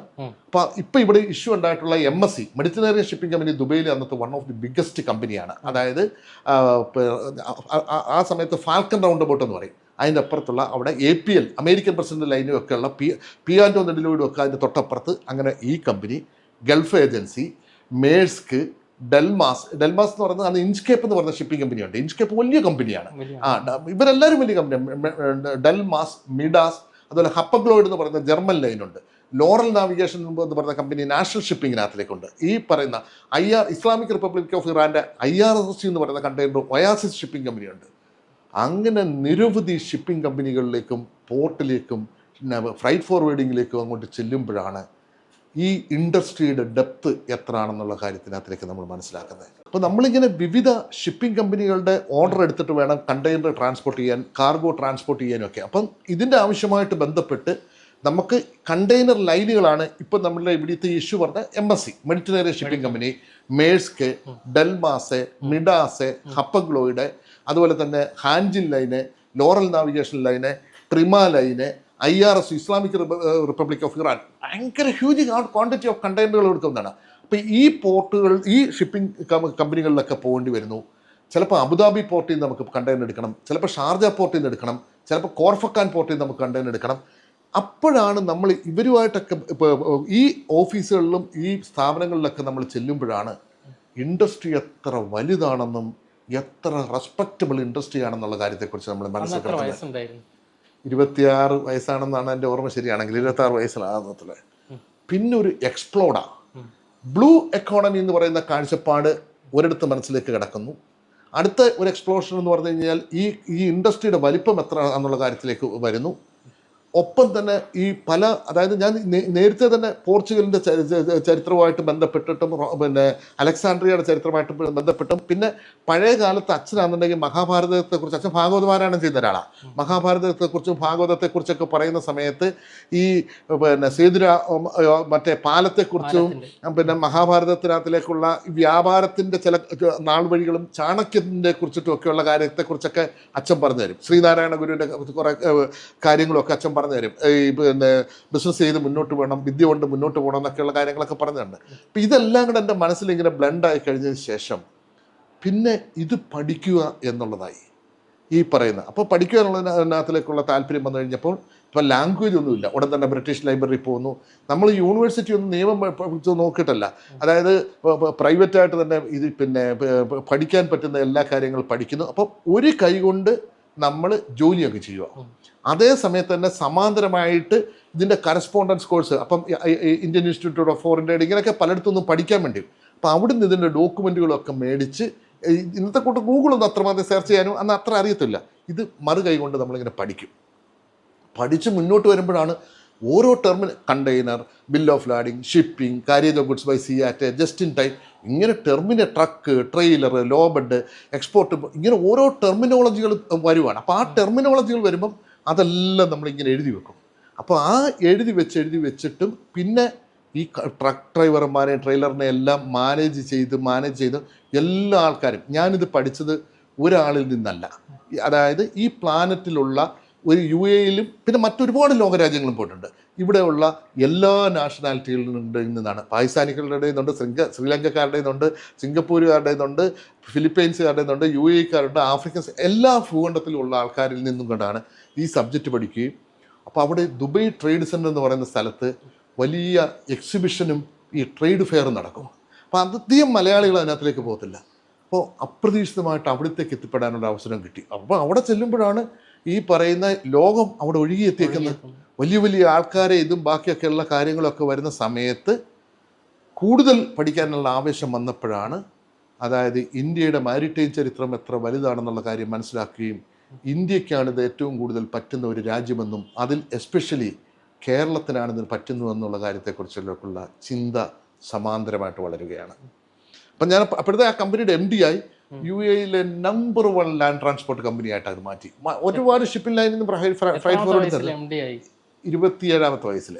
ഇപ്പം ഇവിടെ ഇഷ്യൂ ഉണ്ടായിട്ടുള്ള MSC മെഡിറ്ററേനിയൻ ഷിപ്പിംഗ് കമ്പനി ദുബൈയിലെ അന്നത്തെ വൺ ഓഫ് ദി ബിഗ്ഗസ്റ്റ് കമ്പനിയാണ്. അതായത് ആ സമയത്ത് ഫാൽക്കൺ റൗണ്ട് അബൌട്ട് എന്ന് പറയും, അതിൻ്റെ അപ്പുറത്തുള്ള അവിടെ APL അമേരിക്കൻ പ്രസിഡന്റ് ലൈനും ഒക്കെ ഉള്ള പിയാൻറ്റോ നെഡിലോയിഡും ഒക്കെ അതിൻ്റെ തൊട്ടപ്പുറത്ത്. അങ്ങനെ ഈ കമ്പനി, ഗൾഫ് ഏജൻസി, മേഴ്സ്ക്, ഡെൽമാസ് എന്ന് പറയുന്നത് അന്ന് ഇൻസ്കേപ്പ് എന്ന് പറയുന്ന ഷിപ്പിംഗ് കമ്പനിയുണ്ട്. ഇൻസ്കേപ്പ് വലിയ കമ്പനിയാണ്. ഇവരെല്ലാവരും വലിയ കമ്പനിയാണ്. ഡെൽമാസ്, മിഡാസ്, അതുപോലെ ഹപ്പഗ്ലോയിഡ് എന്ന് പറയുന്ന ജർമ്മൻ ലൈനുണ്ട്. ലോറൽ നാവിഗേഷൻ എന്ന് പറയുന്ന കമ്പനി നാഷണൽ ഷിപ്പിങ്ങിനകത്തിലേക്കുണ്ട്. ഈ പറയുന്ന ഇസ്ലാമിക് റിപ്പബ്ലിക് ഓഫ് ഇറാൻ്റെ IRSC എന്ന് പറയുന്ന കണ്ടെയ്നർ ഒയാസിസ് ഷിപ്പിംഗ് കമ്പനിയുണ്ട്. അങ്ങനെ നിരവധി ഷിപ്പിംഗ് കമ്പനികളിലേക്കും പോർട്ടിലേക്കും ഫ്രൈറ്റ് ഫോർവേഡിങ്ങിലേക്കും അങ്ങോട്ട് ചെല്ലുമ്പോഴാണ് ഈ ഇൻഡസ്ട്രിയുടെ ഡെപ്ത് എത്രയാണെന്നുള്ള കാര്യത്തിനകത്തിലേക്ക് നമ്മൾ മനസ്സിലാക്കുന്നത്. അപ്പോൾ നമ്മളിങ്ങനെ വിവിധ ഷിപ്പിംഗ് കമ്പനികളുടെ ഓർഡർ എടുത്തിട്ട് വേണം കണ്ടെയ്നർ ട്രാൻസ്പോർട്ട് ചെയ്യാൻ, കാർഗോ ട്രാൻസ്പോർട്ട് ചെയ്യാനൊക്കെ. അപ്പം ഇതിൻ്റെ ആവശ്യമായിട്ട് ബന്ധപ്പെട്ട് നമുക്ക് കണ്ടെയ്നർ ലൈനുകളാണ് ഇപ്പം നമ്മളുടെ ഇവിടുത്തെ ഇഷ്യൂ പറഞ്ഞ MSC Mediterranean shipping company, Maersk, Delmas, Midas, Hapag Lloyd, അതുപോലെ തന്നെ Hanjin line, Laurel navigation line, Trima line, IRS Islamic republic of Iran, ഭയങ്കര ഹ്യൂജ് ക്വാണ്ടിറ്റി ഓഫ് കണ്ടെയ്നറുകൾ എടുക്കുന്നതാണ്. അപ്പോൾ ഈ പോർട്ടുകൾ, ഈ ഷിപ്പിംഗ് കമ്പനികളിലൊക്കെ പോകേണ്ടി വരുന്നു. ചിലപ്പോൾ അബുദാബി പോർട്ടിൽ നിന്ന് നമുക്ക് കണ്ടെയ്നർ എടുക്കണം, ചിലപ്പോൾ ഷാർജ പോർട്ടിൽ നിന്ന് എടുക്കണം, ചിലപ്പോൾ കോർഫക്കാൻ പോർട്ടിൽ നിന്ന് നമുക്ക് കണ്ടെയ്നർ എടുക്കണം. അപ്പോഴാണ് നമ്മൾ ഇവരുമായിട്ടൊക്കെ ഈ ഓഫീസുകളിലും ഈ സ്ഥാപനങ്ങളിലൊക്കെ നമ്മൾ ചെല്ലുമ്പോഴാണ് ഇൻഡസ്ട്രി എത്ര വലുതാണെന്നും എത്ര റെസ്പെക്റ്റബിൾ ഇൻഡസ്ട്രി ആണെന്നുള്ള കാര്യത്തെക്കുറിച്ച് നമ്മൾ മനസ്സിലാക്കുന്നത്. 26 വയസ്സാണെന്നാണ് എൻ്റെ ഓർമ്മ ശരിയാണെങ്കിൽ, 26 വയസ്സിലാകത്തില്ല. പിന്നെ ഒരു എക്സ്പ്ലോഡാ ബ്ലൂ എക്കോണമി എന്ന് പറയുന്ന കാഴ്ചപ്പാട് ഒരിടത്ത് മനസ്സിലേക്ക് കിടക്കുന്നു. അടുത്ത ഒരു എക്സ്പ്ലോഷൻ എന്ന് പറഞ്ഞു കഴിഞ്ഞാൽ ഈ ഇൻഡസ്ട്രിയുടെ വലിപ്പം എത്ര എന്നുള്ള കാര്യത്തിലേക്ക് വരുന്നു. ഒപ്പം തന്നെ ഈ അതായത് ഞാൻ നേരത്തെ തന്നെ പോർച്ചുഗലിൻ്റെ ചരിത്രവുമായിട്ട് ബന്ധപ്പെട്ടിട്ടും പിന്നെ അലക്സാണ്ട്രിയയുടെ ചരിത്രമായിട്ട് ബന്ധപ്പെട്ടും പിന്നെ പഴയ കാലത്ത് അച്ഛനാണെന്നുണ്ടെങ്കിൽ മഹാഭാരതത്തെക്കുറിച്ച്, അച്ഛൻ ഭാഗവതപാരായണം ചെയ്യുന്ന ഒരാളാണ്, മഹാഭാരതത്തെക്കുറിച്ചും ഭാഗവതത്തെക്കുറിച്ചൊക്കെ പറയുന്ന സമയത്ത് ഈ പിന്നെ മറ്റേ പാലത്തെക്കുറിച്ചും പിന്നെ മഹാഭാരതത്തിനകത്തിലേക്കുള്ള വ്യാപാരത്തിൻ്റെ ചില നാൾ വഴികളും ചാണക്യത്തിൻ്റെ കുറിച്ചിട്ടും ഒക്കെയുള്ള കാര്യത്തെക്കുറിച്ചൊക്കെ അച്ഛൻ പറഞ്ഞു തരും. ശ്രീനാരായണ ഗുരുവിൻ്റെ കുറേ കാര്യങ്ങളൊക്കെ അച്ഛൻ പറഞ്ഞു തരും. ഈ പിന്നെ ബിസിനസ് ചെയ്ത് മുന്നോട്ട് പോകണം, വിദ്യ കൊണ്ട് മുന്നോട്ട് പോകണം എന്നൊക്കെയുള്ള കാര്യങ്ങളൊക്കെ പറഞ്ഞിട്ടുണ്ട്. അപ്പം ഇതെല്ലാം കൂടെ എൻ്റെ മനസ്സിലിങ്ങനെ ബ്ലെൻഡായി കഴിഞ്ഞതിന് ശേഷം പിന്നെ ഇത് പഠിക്കുക എന്നുള്ളതായി. ഈ പറയുന്ന. അപ്പോൾ പഠിക്കാനുള്ളതിനകത്തിലേക്കുള്ള താല്പര്യം വന്നു കഴിഞ്ഞപ്പോൾ ഇപ്പോൾ ലാംഗ്വേജ് ഒന്നുമില്ല, ഉടൻ തന്നെ ബ്രിട്ടീഷ് ലൈബ്രറി പോകുന്നു. നമ്മൾ യൂണിവേഴ്സിറ്റി ഒന്നും നിയമം നോക്കിയിട്ടല്ല, അതായത് പ്രൈവറ്റായിട്ട് തന്നെ ഇത് പിന്നെ പഠിക്കാൻ പറ്റുന്ന എല്ലാ കാര്യങ്ങളും പഠിക്കുന്നു. അപ്പോൾ ഒരു കൈ കൊണ്ട് നമ്മൾ ജോലിയൊക്കെ ചെയ്യുക. അതേ സമയത്ത് തന്നെ സമാന്തരമായിട്ട് ഇതിൻ്റെ കറസ്പോണ്ടൻസ് കോഴ്സ്, അപ്പം Indian institute of foreign trade ഇങ്ങനെയൊക്കെ പലയിടത്തുനിന്നും പഠിക്കാൻ വേണ്ടി, അപ്പോൾ അവിടുന്ന് ഇതിൻ്റെ ഡോക്യുമെൻറ്റുകളൊക്കെ മേടിച്ച്, ഇന്നത്തെ കൂട്ട് ഗൂഗിളൊന്നും അത്രമാത്രം സെർച്ച് ചെയ്യാനും അന്ന് അത്ര അറിയത്തില്ല, ഇത് മറുകൈ കൊണ്ട് നമ്മളിങ്ങനെ പഠിച്ച് മുന്നോട്ട് വരുമ്പോഴാണ് ഓരോ container, bill of lading, shipping, carriage of goods by sea act, just in time, ഇങ്ങനെ ട്രക്ക്, ട്രെയിലർ, ലോബഡ്, എക്സ്പോർട്ട്, ഇങ്ങനെ ഓരോ ടെർമിനോളജികൾ വരുവാണ്. അപ്പോൾ ആ ടെർമിനോളജികൾ വരുമ്പം അതെല്ലാം നമ്മളിങ്ങനെ എഴുതി വെക്കും. അപ്പോൾ ആ എഴുതി വെച്ചിട്ടും പിന്നെ ഈ ട്രക്ക് ഡ്രൈവർമാരെ, ട്രെയിലറിനെ എല്ലാം മാനേജ് ചെയ്ത് എല്ലാ ആൾക്കാരും, ഞാനിത് പഠിച്ചത് ഒരാളിൽ നിന്നല്ല, അതായത് ഈ പ്ലാനറ്റിലുള്ള ഒരു UAE-ലും പിന്നെ മറ്റൊരുപാട് ലോകരാജ്യങ്ങളും പോയിട്ടുണ്ട്. ഇവിടെയുള്ള എല്ലാ നാഷണാലിറ്റികളിൽ നിന്നാണ്. പാകിസ്ഥാനികളുടെ നിന്നുണ്ട്, ശ്രീലങ്കക്കാരുടെ നിന്നുണ്ട്, സിംഗപ്പൂരുകാരുടെ നിന്നുണ്ട്, ഫിലിപ്പൈൻസുകാരുടെ നിന്നുണ്ട്, UAE-ക്കാരുണ്ട്, ആഫ്രിക്കൻസ്, എല്ലാ ഭൂഖണ്ഡത്തിലുള്ള ആൾക്കാരിൽ നിന്നും കൊണ്ടാണ് ഈ സബ്ജക്റ്റ് പഠിക്കുകയും. അപ്പോൾ അവിടെ ദുബൈ ട്രേഡ് സെൻ്റർ എന്ന് പറയുന്ന സ്ഥലത്ത് വലിയ എക്സിബിഷനും ഈ ട്രേഡ് ഫെയറും നടക്കും. അപ്പോൾ അധികം മലയാളികൾ അതിനകത്തിലേക്ക് പോകത്തില്ല. അപ്പോൾ അപ്രതീക്ഷിതമായിട്ട് അവിടത്തേക്ക് എത്തിപ്പെടാനുള്ള അവസരം കിട്ടി. അപ്പോൾ അവിടെ ചെല്ലുമ്പോഴാണ് ഈ പറയുന്ന ലോകം അവിടെ ഒഴുകിയെത്തിയേക്കുന്നത്. വലിയ വലിയ ആൾക്കാരെ ഇതും ബാക്കിയൊക്കെയുള്ള കാര്യങ്ങളൊക്കെ വരുന്ന സമയത്ത് കൂടുതൽ പഠിക്കാനുള്ള ആവേശം വന്നപ്പോഴാണ്, അതായത് ഇന്ത്യയുടെ മാരിടൈം ചരിത്രം എത്ര വലുതാണെന്നുള്ള കാര്യം മനസ്സിലാക്കുകയും ഇന്ത്യക്കാണ് ഇത് ഏറ്റവും കൂടുതൽ പറ്റുന്ന ഒരു രാജ്യമെന്നും അതിൽ എസ്പെഷ്യലി കേരളത്തിനാണ് ഇതിന് പറ്റുന്നതെന്നുള്ള കാര്യത്തെക്കുറിച്ചുള്ള ചിന്ത സമാന്തരമായിട്ട് വളരുകയാണ്. അപ്പം ഞാൻ അപ്പോഴത്തെ ആ കമ്പനിയുടെ MD ആയി. UAE-ലെ നമ്പർ 1 ലാൻഡ് ട്രാൻസ്പോർട്ട് കമ്പനി ആയിട്ട് അത് മാറ്റി. ഒരുപാട് ഷിപ്പിംഗ് ലൈനിൽ നിന്ന് ഫ്രൈറ്റ് ഫോർവേഡ് 27-ാമത്തെ വയസ്സിൽ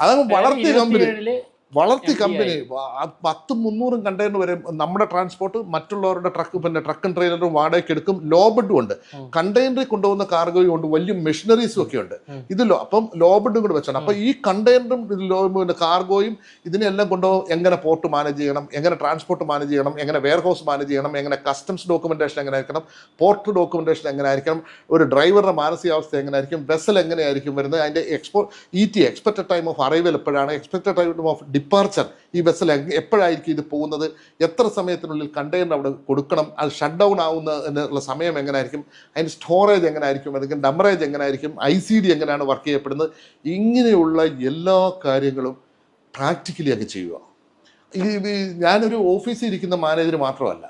അതങ്ങ് വളർത്തി കമ്പനി 100-300 കണ്ടെയ്നർ വരെ നമ്മുടെ ട്രാൻസ്പോർട്ട്, മറ്റുള്ളവരുടെ ട്രക്കും ട്രെയിലറും വാടകയ്ക്ക് എടുക്കും. ലോബഡും ഉണ്ട്, കണ്ടെയ്നറിൽ കൊണ്ടുപോകുന്ന കാർഗോയും ഉണ്ട്, വലിയ മെഷീനറീസും ഒക്കെ ഉണ്ട്. അപ്പം ലോബഡും കൂടെ വെച്ചാണ്. അപ്പം ഈ കണ്ടെയ്നറും കാർഗോയും ഇതിനെല്ലാം കൊണ്ടുപോകും. എങ്ങനെ പോർട്ട് മാനേജ് ചെയ്യണം, എങ്ങനെ ട്രാൻസ്പോർട്ട് മാനേജ് ചെയ്യണം, എങ്ങനെ വെയർ ഹൗസ് മാനേജ് ചെയ്യണം, എങ്ങനെ കസ്റ്റംസ് ഡോക്യുമെന്റേഷൻ എങ്ങനെ ആയിരിക്കണം, പോർട്ട് ഡോക്യുമെന്റേഷൻ എങ്ങനെ ആയിരിക്കണം, ഒരു ഡ്രൈവറുടെ മാനസികാവസ്ഥ എങ്ങനെയായിരിക്കും, വെസൽ എങ്ങനെയായിരിക്കും വരുന്നത്, അതിൻ്റെ എക്സ്പെക്റ്റഡ് ടൈം ഓഫ് അറൈവൽ എപ്പോഴാണ്, എക്സ്പെക്റ്റഡ് ടൈം ഓഫ് ഡിപ്പാർച്ചർ, ഈ വെസൽ എപ്പോഴായിരിക്കും ഇത് പോകുന്നത്, എത്ര സമയത്തിനുള്ളിൽ കണ്ടെയ്നർ അവിടെ കൊടുക്കണം, അത് ഷട്ട് ഡൗൺ ആവുന്നതിനുള്ള സമയം എങ്ങനെയായിരിക്കും, അതിൻ്റെ സ്റ്റോറേജ് എങ്ങനെയായിരിക്കും, അല്ലെങ്കിൽ ഡംബറേജ് എങ്ങനെയായിരിക്കും, ICD എങ്ങനെയാണ് വർക്ക് ചെയ്യപ്പെടുന്നത്, ഇങ്ങനെയുള്ള എല്ലാ കാര്യങ്ങളും പ്രാക്ടിക്കലി ഒക്കെ ചെയ്യുക. ഞാനൊരു ഓഫീസിൽ ഇരിക്കുന്ന മാനേജർ മാത്രമല്ല,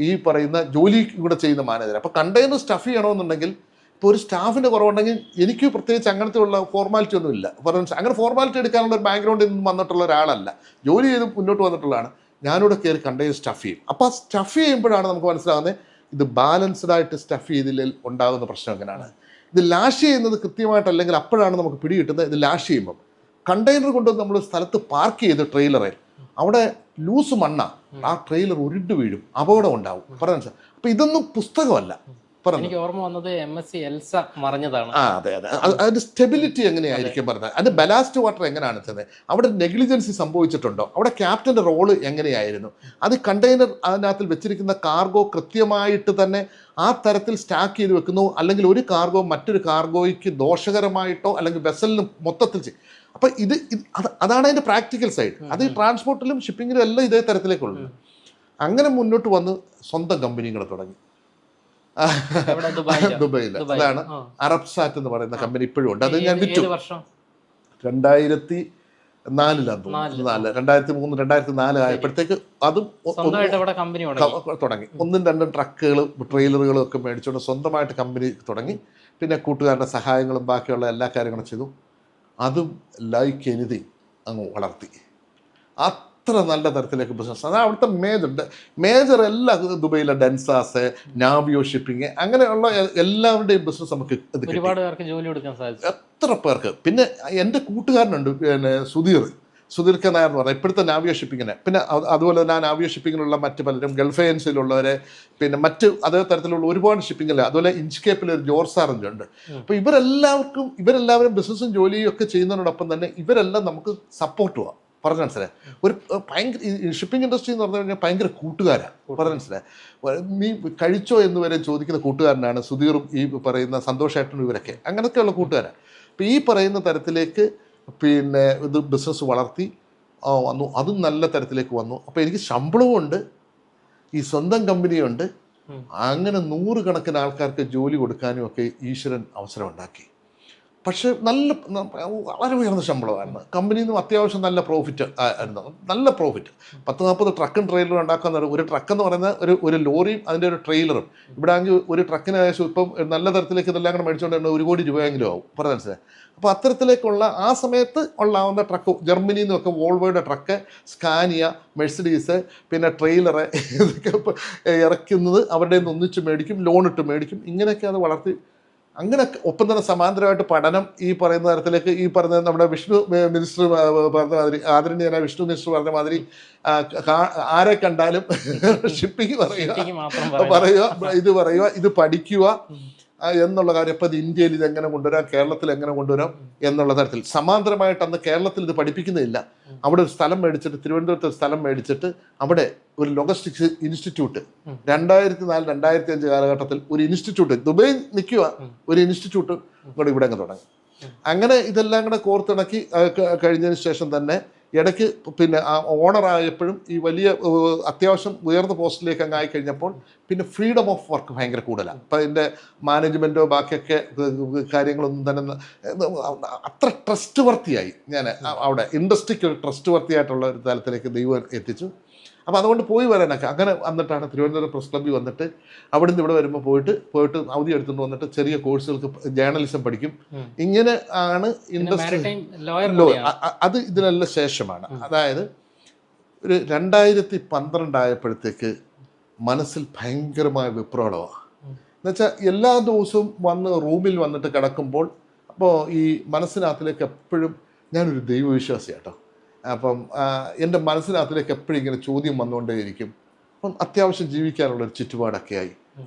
ഈ പറയുന്ന ജോലി കൂടെ ചെയ്യുന്ന മാനേജർ. അപ്പോൾ കണ്ടെയ്നർ സ്റ്റഫ് ചെയ്യണമെന്നുണ്ടെങ്കിൽ ഇപ്പോൾ ഒരു സ്റ്റാഫിൻ്റെ കുറവുണ്ടെങ്കിൽ എനിക്ക് പ്രത്യേകിച്ച് അങ്ങനത്തെ ഉള്ള ഫോർമാലിറ്റി ഒന്നും ഇല്ല. അങ്ങനെ ഫോർമാലിറ്റി എടുക്കാനുള്ള ഒരു ബാക്ക്ഗ്രൗണ്ടിൽ നിന്ന് വന്നിട്ടുള്ള ഒരാളല്ല, ജോലി ചെയ്ത് മുന്നോട്ട് വന്നിട്ടുള്ളതാണ്. ഞാനിവിടെ കയറി കണ്ടെയ്നർ സ്റ്റഫ് ചെയ്യും. അപ്പോൾ ആ സ്റ്റഫ് ചെയ്യുമ്പോഴാണ് നമുക്ക് മനസ്സിലാകുന്നത് ഇത് ബാലൻസ്ഡ് ആയിട്ട് സ്റ്റഫ് ചെയ്തില്ലെങ്കിൽ ഉണ്ടാകുന്ന പ്രശ്നം എങ്ങനെയാണ്. ഇത് ലാഷ് ചെയ്യുന്നത് കൃത്യമായിട്ടല്ലെങ്കിൽ അപ്പോഴാണ് നമുക്ക് പിടി കിട്ടുന്നത്. ഇത് ലാഷ് ചെയ്യുമ്പം കണ്ടെയ്നർ കൊണ്ടുവന്ന് നമ്മൾ സ്ഥലത്ത് പാർക്ക് ചെയ്ത് ട്രെയിലറിൽ അവിടെ ലൂസ് മണ്ണ, ആ ട്രെയിലർ ഉരുണ്ട് വീഴും, അപകടം ഉണ്ടാവും. പറഞ്ഞ അപ്പോൾ ഇതൊന്നും പുസ്തകമല്ല. എനിക്ക് ഓർമ്മ വന്നത് MSc എൽസ മറിഞ്ഞതാണ്. അതെ അതെ, അതിന്റെ സ്റ്റെബിലിറ്റി എങ്ങനെയായിരിക്കും പറഞ്ഞത്, അതിന്റെ ബലാസ്റ്റ് വാട്ടർ എങ്ങനെയാണ് വെച്ചത്, അവിടെ നെഗ്ലിജൻസി സംഭവിച്ചിട്ടുണ്ടോ, അവിടെ ക്യാപ്റ്റന്റെ റോള് എങ്ങനെയായിരുന്നു, അത് കണ്ടെയ്നർ അതിനകത്ത് വെച്ചിരിക്കുന്ന കാർഗോ കൃത്യമായിട്ട് തന്നെ ആ തരത്തിൽ സ്റ്റാക്ക് ചെയ്ത് വെക്കുന്നു, അല്ലെങ്കിൽ ഒരു കാർഗോ മറ്റൊരു കാർഗോയ്ക്ക് ദോഷകരമായിട്ടോ അല്ലെങ്കിൽ വെസലിന് മൊത്തത്തിൽ ചെയ്യും. അപ്പം അതാണ് അതിന്റെ പ്രാക്ടിക്കൽ സൈഡ്. അത് ഈ ട്രാൻസ്പോർട്ടിലും ഷിപ്പിങ്ങിലും എല്ലാം ഇതേ തരത്തിലേക്കുള്ളത്. അങ്ങനെ മുന്നോട്ട് വന്ന് സ്വന്തം കമ്പനികൾ തുടങ്ങി ദുബൈയിൽ. അതാണ് അറബ്സാറ്റ് എന്ന് പറയുന്ന കമ്പനി ഇപ്പോഴും ഉണ്ട്. അത് ഞാൻ വിറ്റു 2004 2003-2004 ആയപ്പോഴത്തേക്ക് അതും തുടങ്ങി. 1-2 ട്രക്കുകളും ട്രെയിലറുകളും ഒക്കെ മേടിച്ചുകൊണ്ട് സ്വന്തമായിട്ട് കമ്പനി തുടങ്ങി. പിന്നെ കൂട്ടുകാരുടെ സഹായങ്ങളും ബാക്കിയുള്ള എല്ലാ കാര്യങ്ങളും ചെയ്തു. അതും ലൈക്ക് എനിതിങ് അങ്ങ് വളർത്തി. അത്ര നല്ല തരത്തിലേക്ക് ബിസിനസ്. അതാണ് അവിടുത്തെ മേജർ എല്ലാ ദുബൈയിലെ ഡെൻസാസ്, നാവിയോ ഷിപ്പിംഗ്, അങ്ങനെയുള്ള എല്ലാവരുടെയും ബിസിനസ് നമുക്ക് ഒരുപാട് പേർക്ക് ജോലി കൊടുക്കാൻ സാധിച്ചു. എത്ര പേർക്ക്. പിന്നെ എൻ്റെ കൂട്ടുകാരനുണ്ട്, പിന്നെ സുധീർ കെ നായർ എന്ന് പറഞ്ഞാൽ ഇപ്പോഴത്തെ നാവിയോ ഷിപ്പിങ്ങിന്. പിന്നെ അതുപോലെ തന്നെ ആ നാവിയോ ഷിപ്പിങ്ങിലുള്ള മറ്റ് പലരും ഗൾഫ് ഏജൻസിയിലുള്ളവരെ, പിന്നെ മറ്റ് അതേ തരത്തിലുള്ള ഒരുപാട് ഷിപ്പിങ്ങില്ല. അതുപോലെ ഇൻസ്കേപ്പിൽ ഒരു ജോർജ് സാറഞ്ചുണ്ട്. അപ്പോൾ ഇവരെല്ലാവരും ബിസിനസ്സും ജോലിയും ഒക്കെ ചെയ്യുന്നതിനോടൊപ്പം തന്നെ ഇവരെല്ലാം നമുക്ക് സപ്പോർട്ട് പോവാം. പറഞ്ഞ മനസ്സിലായി. ഒരു ഭയങ്കര ഈ ഷിപ്പിംഗ് ഇൻഡസ്ട്രി എന്ന് പറഞ്ഞു കഴിഞ്ഞാൽ ഭയങ്കര കൂട്ടുകാരാണ്. പറഞ്ഞ മനസ്സിലായി. നീ കഴിച്ചോ എന്ന് വരെ ചോദിക്കുന്ന കൂട്ടുകാരനാണ് സുധീറും ഈ പറയുന്ന സന്തോഷേട്ടനും ഇവരൊക്കെ. അങ്ങനെയൊക്കെയുള്ള കൂട്ടുകാരാണ്. അപ്പം ഈ പറയുന്ന തരത്തിലേക്ക് പിന്നെ ഇത് ബിസിനസ് വളർത്തി വന്നു. അതും നല്ല തരത്തിലേക്ക് വന്നു. അപ്പോൾ എനിക്ക് ശമ്പളവും ഉണ്ട്, ഈ സ്വന്തം കമ്പനിയുണ്ട്. അങ്ങനെ 100 കണക്കിന് ആൾക്കാർക്ക് ജോലി കൊടുക്കാനും ഒക്കെ ഈശ്വരൻ അവസരം ഉണ്ടാക്കി. പക്ഷെ വളരെ ഉയർന്ന ശമ്പളമായിരുന്നു. കമ്പനിയിൽ നിന്നും അത്യാവശ്യം നല്ല പ്രോഫിറ്റ് ആയിരുന്നു, നല്ല പ്രോഫിറ്റ്. 10-40 ട്രക്കും ട്രെയിലറും ഉണ്ടാക്കുന്ന ഒരു ട്രക്ക് എന്ന് പറയുന്ന ഒരു ലോറിയും അതിൻ്റെ ഒരു ട്രെയിലറും. ഇവിടെ ആണെങ്കിൽ ഒരു ട്രക്കിന് ഏകദേശം ഇപ്പം നല്ല തരത്തിലേക്ക് ഇതെല്ലാം കൂടെ മേടിച്ചുകൊണ്ട് 1 കോടി രൂപയെങ്കിലും ആവും. പറഞ്ഞ മനസ്സിലായി. അപ്പോൾ അത്തരത്തിലേക്കുള്ള ആ സമയത്ത് ഉള്ളാവുന്ന ട്രക്ക്, ജർമ്മനിയിൽ നിന്നൊക്കെ വോൾവോയുടെ ട്രക്ക്, സ്കാനിയ, മെഴ്സിഡീസ്, പിന്നെ ട്രെയിലറ് ഇതൊക്കെ ഇറക്കുന്നത് അവരുടെ നിന്ന് ഒന്നിച്ച് മേടിക്കും, ലോൺ ഇട്ട് മേടിക്കും. ഇങ്ങനെയൊക്കെ അത് വളർത്തി. അങ്ങനെ ഒപ്പം തന്നെ സമാന്തരമായിട്ട് പഠനം ഈ പറയുന്ന തരത്തിലേക്ക് ഈ പറഞ്ഞ നമ്മുടെ വിഷ്ണു മിനിസ്റ്റർ പറഞ്ഞ മാതിരി, ആദരണീയനായ വിഷ്ണു മിനിസ്റ്റർ പറഞ്ഞ മാതിരി ആരെ കണ്ടാലും ഷിപ്പിംഗ് പറയുക, ഇത് പഠിക്കുക എന്നുള്ള കാര്യം. ഇപ്പം ഇത് ഇന്ത്യയിൽ ഇതെങ്ങനെ കൊണ്ടുവരാം, കേരളത്തിൽ എങ്ങനെ കൊണ്ടുവരാം എന്നുള്ള തരത്തിൽ സമാന്തരമായിട്ട് അന്ന് കേരളത്തിൽ ഇത് പഠിപ്പിക്കുന്നില്ല. അവിടെ ഒരു സ്ഥലം മേടിച്ചിട്ട്, തിരുവനന്തപുരത്ത് ഒരു സ്ഥലം മേടിച്ചിട്ട് അവിടെ ഒരു ലോജിസ്റ്റിക്സ് ഇൻസ്റ്റിറ്റ്യൂട്ട് 2004-2005 കാലഘട്ടത്തിൽ ഒരു ഇൻസ്റ്റിറ്റ്യൂട്ട് ദുബൈ നിൽക്കുക, ഒരു ഇൻസ്റ്റിറ്റ്യൂട്ട് കൂടെ ഇവിടെ അങ്ങ് തുടങ്ങി. അങ്ങനെ ഇതെല്ലാം കൂടെ കോർത്തിണക്കി കഴിഞ്ഞതിന് ശേഷം തന്നെ ഇടയ്ക്ക് പിന്നെ ഓണറായപ്പോഴും ഈ വലിയ അത്യാവശ്യം ഉയർന്ന പോസ്റ്റിലേക്ക് അങ്ങ് ആയിക്കഴിഞ്ഞപ്പോൾ പിന്നെ ഫ്രീഡം ഓഫ് വർക്ക് ഭയങ്കര കൂടുതലാണ്. അപ്പം അതിൻ്റെ മാനേജ്മെൻറ്റോ ബാക്കിയൊക്കെ കാര്യങ്ങളൊന്നും തന്നെ അത്ര ട്രസ്റ്റ് വർത്തിയായി. ഞാൻ അവിടെ ഇൻഡസ്ട്രിക്ക് ട്രസ്റ്റ് വർത്തിയായിട്ടുള്ള ഒരു തലത്തിലേക്ക് ദൈവം എത്തിച്ചു. അപ്പോൾ അതുകൊണ്ട് പോയി വരാനൊക്കെ അങ്ങനെ വന്നിട്ടാണ് തിരുവനന്തപുരം പ്രസ് ക്ലബ്ബിൽ വന്നിട്ട് അവിടെ നിന്ന് ഇവിടെ വരുമ്പോൾ പോയിട്ട് അവധി എടുത്തുകൊണ്ട് വന്നിട്ട് ചെറിയ കോഴ്സുകൾക്ക് ജേർണലിസം പഠിക്കും. ഇങ്ങനെ ആണ് ഇൻഡസ്ട്രി അത് ഇതിനെല്ലാം ശേഷമാണ്. അതായത് ഒരു 2012 ആയപ്പോഴത്തേക്ക് മനസ്സിൽ ഭയങ്കരമായ വിപ്ലവമാണ്. എന്നുവെച്ചാൽ എല്ലാ ദിവസവും വന്ന് റൂമിൽ വന്നിട്ട് കിടക്കുമ്പോൾ അപ്പോൾ ഈ മനസ്സിനകത്തിലേക്ക് എപ്പോഴും ഞാനൊരു ദൈവവിശ്വാസിയാട്ടോ. അപ്പം എൻ്റെ മനസ്സിനകത്തിലേക്ക് എപ്പോഴും ഇങ്ങനെ ചോദ്യം വന്നുകൊണ്ടേയിരിക്കും. അപ്പം അത്യാവശ്യം ജീവിക്കാനുള്ളൊരു ചുറ്റുപാടൊക്കെ ആയി.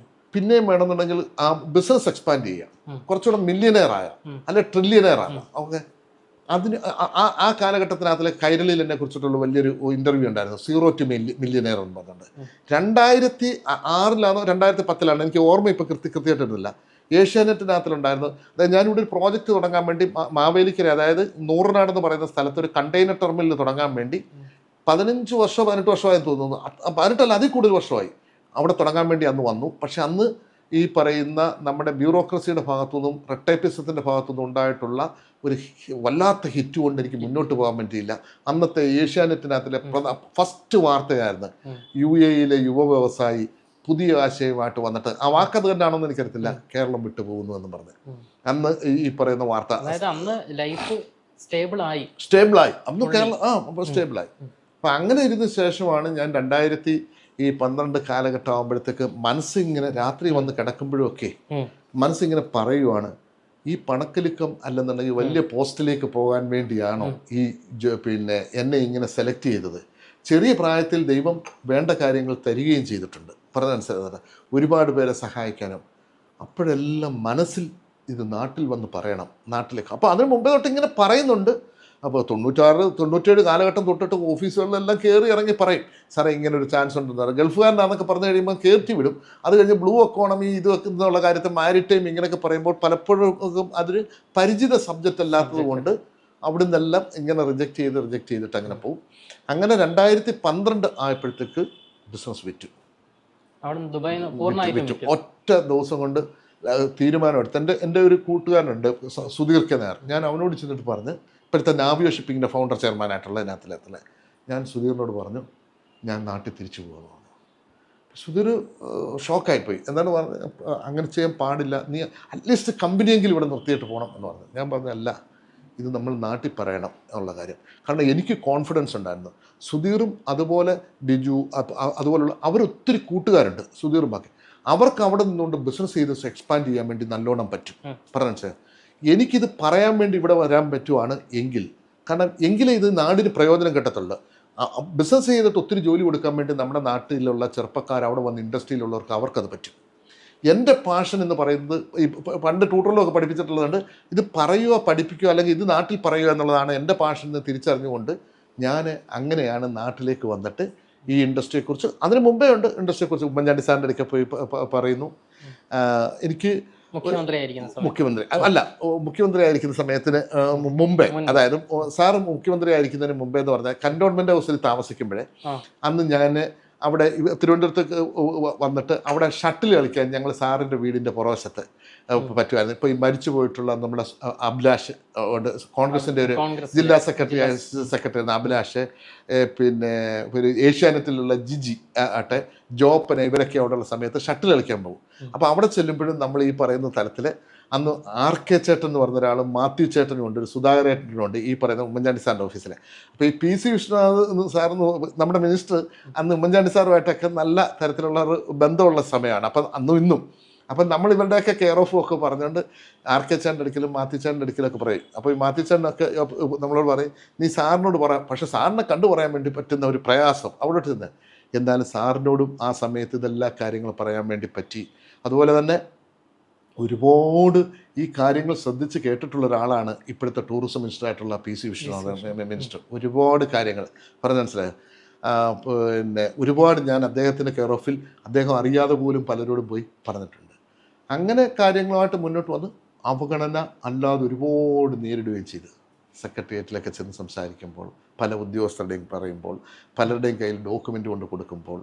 പിന്നെയും വേണമെന്നുണ്ടെങ്കിൽ ആ ബിസിനസ് എക്സ്പാൻഡ് ചെയ്യാം, കുറച്ചുകൂടെ മില്യനെയർ ആകാം, അല്ലെ ട്രില്യനെയർ ആകാം. ഓക്കെ, അതിന് ആ കാലഘട്ടത്തിനകത്തിലെ കൈരളിയിൽ എന്നെ കുറിച്ചിട്ടുള്ള വലിയൊരു ഇൻ്റർവ്യൂ ഉണ്ടായിരുന്നു, 0 to Millionaire എന്ന് പറഞ്ഞിട്ടുണ്ട്. 2006 2010 എനിക്ക് ഓർമ്മ ഇപ്പോൾ കൃത്യമായിട്ടില്ല. ഏഷ്യാനെറ്റിനകത്തിലുണ്ടായിരുന്നു. അതായത് ഞാനിവിടെ ഒരു പ്രോജക്റ്റ് തുടങ്ങാൻ വേണ്ടി മാവേലിക്കര, അതായത് നൂറനാട് എന്ന് പറയുന്ന സ്ഥലത്ത് ഒരു കണ്ടെയ്നർ ടെർമിനൽ തുടങ്ങാൻ വേണ്ടി 15 വർഷമോ 18 വർഷമായെന്ന് തോന്നുന്നു, 18 അതിൽ കൂടുതൽ വർഷമായി അവിടെ തുടങ്ങാൻ വേണ്ടി അന്ന് വന്നു. പക്ഷെ അന്ന് ഈ പറയുന്ന നമ്മുടെ ബ്യൂറോക്രസിയുടെ ഭാഗത്തുനിന്നും റെട്ടൈപ്പിസത്തിൻ്റെ ഭാഗത്തുനിന്നും ഉണ്ടായിട്ടുള്ള ഒരു വല്ലാത്ത ഹിറ്റ് കൊണ്ട് എനിക്ക് മുന്നോട്ട് പോകാൻ പറ്റിയില്ല. അന്നത്തെ ഏഷ്യാനെറ്റിനകത്തിലെ ഫസ്റ്റ് വാർത്തയായിരുന്നു UAE യുവ വ്യവസായി പുതിയ ആശയമായിട്ട് വന്നിട്ട്, ആ വാക്കത് തന്നെയാണെന്ന് എനിക്കറിയത്തില്ല, കേരളം വിട്ടു പോകുന്നു എന്ന് പറഞ്ഞ് അന്ന് ഈ പറയുന്ന വാർത്ത. സ്റ്റേബിളായി അന്ന് കേരളം സ്റ്റേബിളായി. അപ്പം അങ്ങനെ ഇരുന്ന ശേഷമാണ് ഞാൻ 2012 കാലഘട്ടം ആകുമ്പോഴത്തേക്ക് മനസ്സിങ്ങനെ രാത്രി വന്ന് കിടക്കുമ്പോഴൊക്കെ മനസ്സിങ്ങനെ പറയുവാണ്, ഈ പണക്കലുക്കം അല്ലെന്നുണ്ടെങ്കിൽ വലിയ പോസ്റ്റിലേക്ക് പോകാൻ വേണ്ടിയാണോ ഈ പിന്നെ എന്നെ ഇങ്ങനെ സെലക്ട് ചെയ്തത്? ചെറിയ പ്രായത്തിൽ ദൈവം വേണ്ട കാര്യങ്ങൾ തരികയും ചെയ്തിട്ടുണ്ട്, പറഞ്ഞതനുസരിച്ച് ഒരുപാട് പേരെ സഹായിക്കാനും. അപ്പോഴെല്ലാം മനസ്സിൽ ഇത് നാട്ടിൽ വന്ന് പറയണം, നാട്ടിലേക്ക്. അപ്പോൾ അതിന് മുമ്പേ തൊട്ട് ഇങ്ങനെ പറയുന്നുണ്ട്. അപ്പോൾ 96-97 കാലഘട്ടം തൊട്ടിട്ട് ഓഫീസുകളിലെല്ലാം കയറി ഇറങ്ങി പറയും, സാറേ ഇങ്ങനെ ഒരു ചാൻസ് ഉണ്ടെന്ന് പറയും. ഗൾഫുകാരനാണെന്നൊക്കെ പറഞ്ഞു കഴിയുമ്പോൾ കയറ്റി വിടും. അത് കഴിഞ്ഞ് ബ്ലൂ എക്കോണമി ഇത് വെക്കുന്നുള്ള കാര്യത്തിൽ മാരിടൈം ഇങ്ങനെയൊക്കെ പറയുമ്പോൾ പലപ്പോഴും അതൊരു പരിചിത സബ്ജക്റ്റ് അല്ലാത്തത് കൊണ്ട് അവിടെ നിന്നെല്ലാം ഇങ്ങനെ റിജക്റ്റ് ചെയ്തിട്ട് അങ്ങനെ പോകും. അങ്ങനെ 2012 ആയപ്പോഴത്തേക്ക് ബിസിനസ് വിറ്റു. ഒറ്റ ദിവസം കൊണ്ട് തീരുമാനമെടുത്ത് എൻ്റെ ഒരു കൂട്ടുകാരനുണ്ട് സുധീർ കെ നായർ, ഞാൻ അവനോട് ചെന്നിട്ട് പറഞ്ഞ്, ഇപ്പോഴത്തെ നാവിയോ ഷിപ്പിങ്ങിൻ്റെ ഫൗണ്ടർ ചെയർമാനായിട്ടുള്ള ഇതിനകത്തിലെ ഞാൻ സുധീറിനോട് പറഞ്ഞു, ഞാൻ നാട്ടിൽ തിരിച്ചു പോകുമെന്ന് പറഞ്ഞു. സുധീർ ഷോക്കായിപ്പോയി. എന്താണ് പറഞ്ഞത്, അങ്ങനെ ചെയ്യാൻ പാടില്ല, നീ അറ്റ്ലീസ്റ്റ് കമ്പനിയെങ്കിലും ഇവിടെ നിർത്തിയിട്ട് പോകണം എന്ന് പറഞ്ഞു. ഞാൻ പറഞ്ഞല്ല, ഇത് നമ്മൾ നാട്ടിൽ പറയണം എന്നുള്ള കാര്യം. കാരണം എനിക്ക് കോൺഫിഡൻസ് ഉണ്ടായിരുന്നു. സുധീറും അതുപോലെ ബിജു അതുപോലുള്ള അവരൊത്തിരി കൂട്ടുകാരുണ്ട് സുധീറും ബാക്കി. അവർക്ക് അവിടെ നിന്നുകൊണ്ട് ബിസിനസ് ചെയ്ത് എക്സ്പാൻഡ് ചെയ്യാൻ വേണ്ടി നല്ലോണം പറ്റും. പറഞ്ഞു എനിക്കിത് പറയാൻ വേണ്ടി ഇവിടെ വരാൻ പറ്റുവാണ് എങ്കിൽ, കാരണം എങ്കിലേ ഇത് നാടിന് പ്രയോജനം കിട്ടത്തുള്ളൂ. ബിസിനസ് ചെയ്തിട്ട് ഒത്തിരി ജോലി കൊടുക്കാൻ വേണ്ടി നമ്മുടെ നാട്ടിലുള്ള ചെറുപ്പക്കാർ അവിടെ വന്ന് ഇൻഡസ്ട്രിയിലുള്ളവർക്ക് അവർക്കത് പറ്റും. എൻ്റെ പാഷൻ എന്ന് പറയുന്നത് ഈ പണ്ട് ട്യൂട്ടറിലൊക്കെ പഠിപ്പിച്ചിട്ടുള്ളതുകൊണ്ട് ഇത് പറയുക, പഠിപ്പിക്കുക, അല്ലെങ്കിൽ ഇത് നാട്ടിൽ പറയുക എന്നുള്ളതാണ് എൻ്റെ പാഷൻ എന്ന് തിരിച്ചറിഞ്ഞുകൊണ്ട് ഞാൻ അങ്ങനെയാണ് നാട്ടിലേക്ക് വന്നിട്ട് ഈ ഇൻഡസ്ട്രിയെക്കുറിച്ച്, അതിന് മുമ്പേ ഉണ്ട് ഇൻഡസ്ട്രിയെക്കുറിച്ച്, ഉമ്മൻചാണ്ടി സാറിൻ്റെ അടുക്ക പോയി പറയുന്നു. എനിക്ക് മുഖ്യമന്ത്രി അല്ല, മുഖ്യമന്ത്രി ആയിരിക്കുന്ന സമയത്തിന് മുമ്പേ, അതായത് സാറ് മുഖ്യമന്ത്രി ആയിരിക്കുന്നതിന് മുമ്പേ എന്ന് പറഞ്ഞാൽ കന്റോൺമെന്റ് ഹൗസിൽ താമസിക്കുമ്പോഴേ അന്ന് ഞാൻ അവിടെ തിരുവനന്തപുരത്തേക്ക് വന്നിട്ട് അവിടെ ഷട്ടിൽ കളിക്കാൻ ഞങ്ങൾ സാറിൻ്റെ വീടിൻ്റെ പുറവശത്ത് പറ്റുമായിരുന്നു. ഇപ്പോൾ ഈ മരിച്ചു പോയിട്ടുള്ള നമ്മുടെ അഭിലാഷ് ഉണ്ട്, കോൺഗ്രസിൻ്റെ ഒരു ജില്ലാ സെക്രട്ടറി അഭിലാഷ്, പിന്നെ ഒരു ഏഷ്യാനെറ്റിലുള്ള ജിജി ആട്ടെ, ജോപ്പന, ഇവരൊക്കെ അവിടെയുള്ള സമയത്ത് ഷട്ടിൽ കളിക്കാൻ പോകും. അപ്പോൾ അവിടെ ചെല്ലുമ്പോഴും നമ്മൾ ഈ പറയുന്ന തലത്തിൽ അന്ന് ആർ കെ ചേട്ടൻ എന്ന് പറഞ്ഞ ഒരാളും മാത്യു ചേട്ടനും ഉണ്ട്, ഒരു സുധാകരേട്ടനും ഉണ്ട്, ഈ പറയുന്ന ഉമ്മൻചാണ്ടി സാറിൻ്റെ ഓഫീസിലെ. അപ്പോൾ ഈ പി സി വിശ്വനാഥ് സാറെന്ന് നമ്മുടെ മിനിസ്റ്റർ അന്ന് ഉമ്മൻചാണ്ടി സാറുമായിട്ടൊക്കെ നല്ല തരത്തിലുള്ള ഒരു ബന്ധമുള്ള സമയമാണ്. അപ്പം അന്നും ഇന്നും അപ്പം നമ്മൾ ഇവരുടെയൊക്കെ കെയർ ഓഫും ഒക്കെ പറഞ്ഞുകൊണ്ട് ആർ കെ ചേട്ടൻ്റെ അടുക്കലും മാത്യു ചേട്ടൻ്റെ അടുക്കലൊക്കെ പറയും. അപ്പോൾ ഈ മാത്യു ചേട്ടനൊക്കെ നമ്മളോട് പറയും, നീ സാറിനോട് പറയാം, പക്ഷേ സാറിനെ കണ്ടു പറയാൻ വേണ്ടി പറ്റുന്ന ഒരു പ്രയാസം അവിടെ ചെന്ന്. എന്നാലും സാറിനോടും ആ സമയത്ത് ഇതെല്ലാ കാര്യങ്ങളും പറയാൻ വേണ്ടി പറ്റി. അതുപോലെ തന്നെ ഒരുപാട് ഈ കാര്യങ്ങൾ ശ്രദ്ധിച്ച് കേട്ടിട്ടുള്ള ഒരാളാണ് ഇപ്പോഴത്തെ ടൂറിസം മിനിസ്റ്ററായിട്ടുള്ള പി സി വിശ്വനാഥൻ മിനിസ്റ്റർ. ഒരുപാട് കാര്യങ്ങൾ പറഞ്ഞ് മനസ്സിലായോ. പിന്നെ ഒരുപാട് ഞാൻ അദ്ദേഹത്തിൻ്റെ കെയർ ഓഫിൽ അദ്ദേഹം അറിയാതെ പോലും പലരോടും പോയി പറഞ്ഞിട്ടുണ്ട്. അങ്ങനെ കാര്യങ്ങളുമായിട്ട് മുന്നോട്ട് വന്ന് അവഗണന അല്ലാതെ ഒരുപാട് നേരിടുകയും ചെയ്ത് സെക്രട്ടേറിയറ്റിലൊക്കെ ചെന്ന് സംസാരിക്കുമ്പോൾ, പല ഉദ്യോഗസ്ഥരുടെയും പറയുമ്പോൾ, പലരുടെയും കയ്യിൽ ഡോക്യുമെൻ്റ് കൊണ്ട് കൊടുക്കുമ്പോൾ,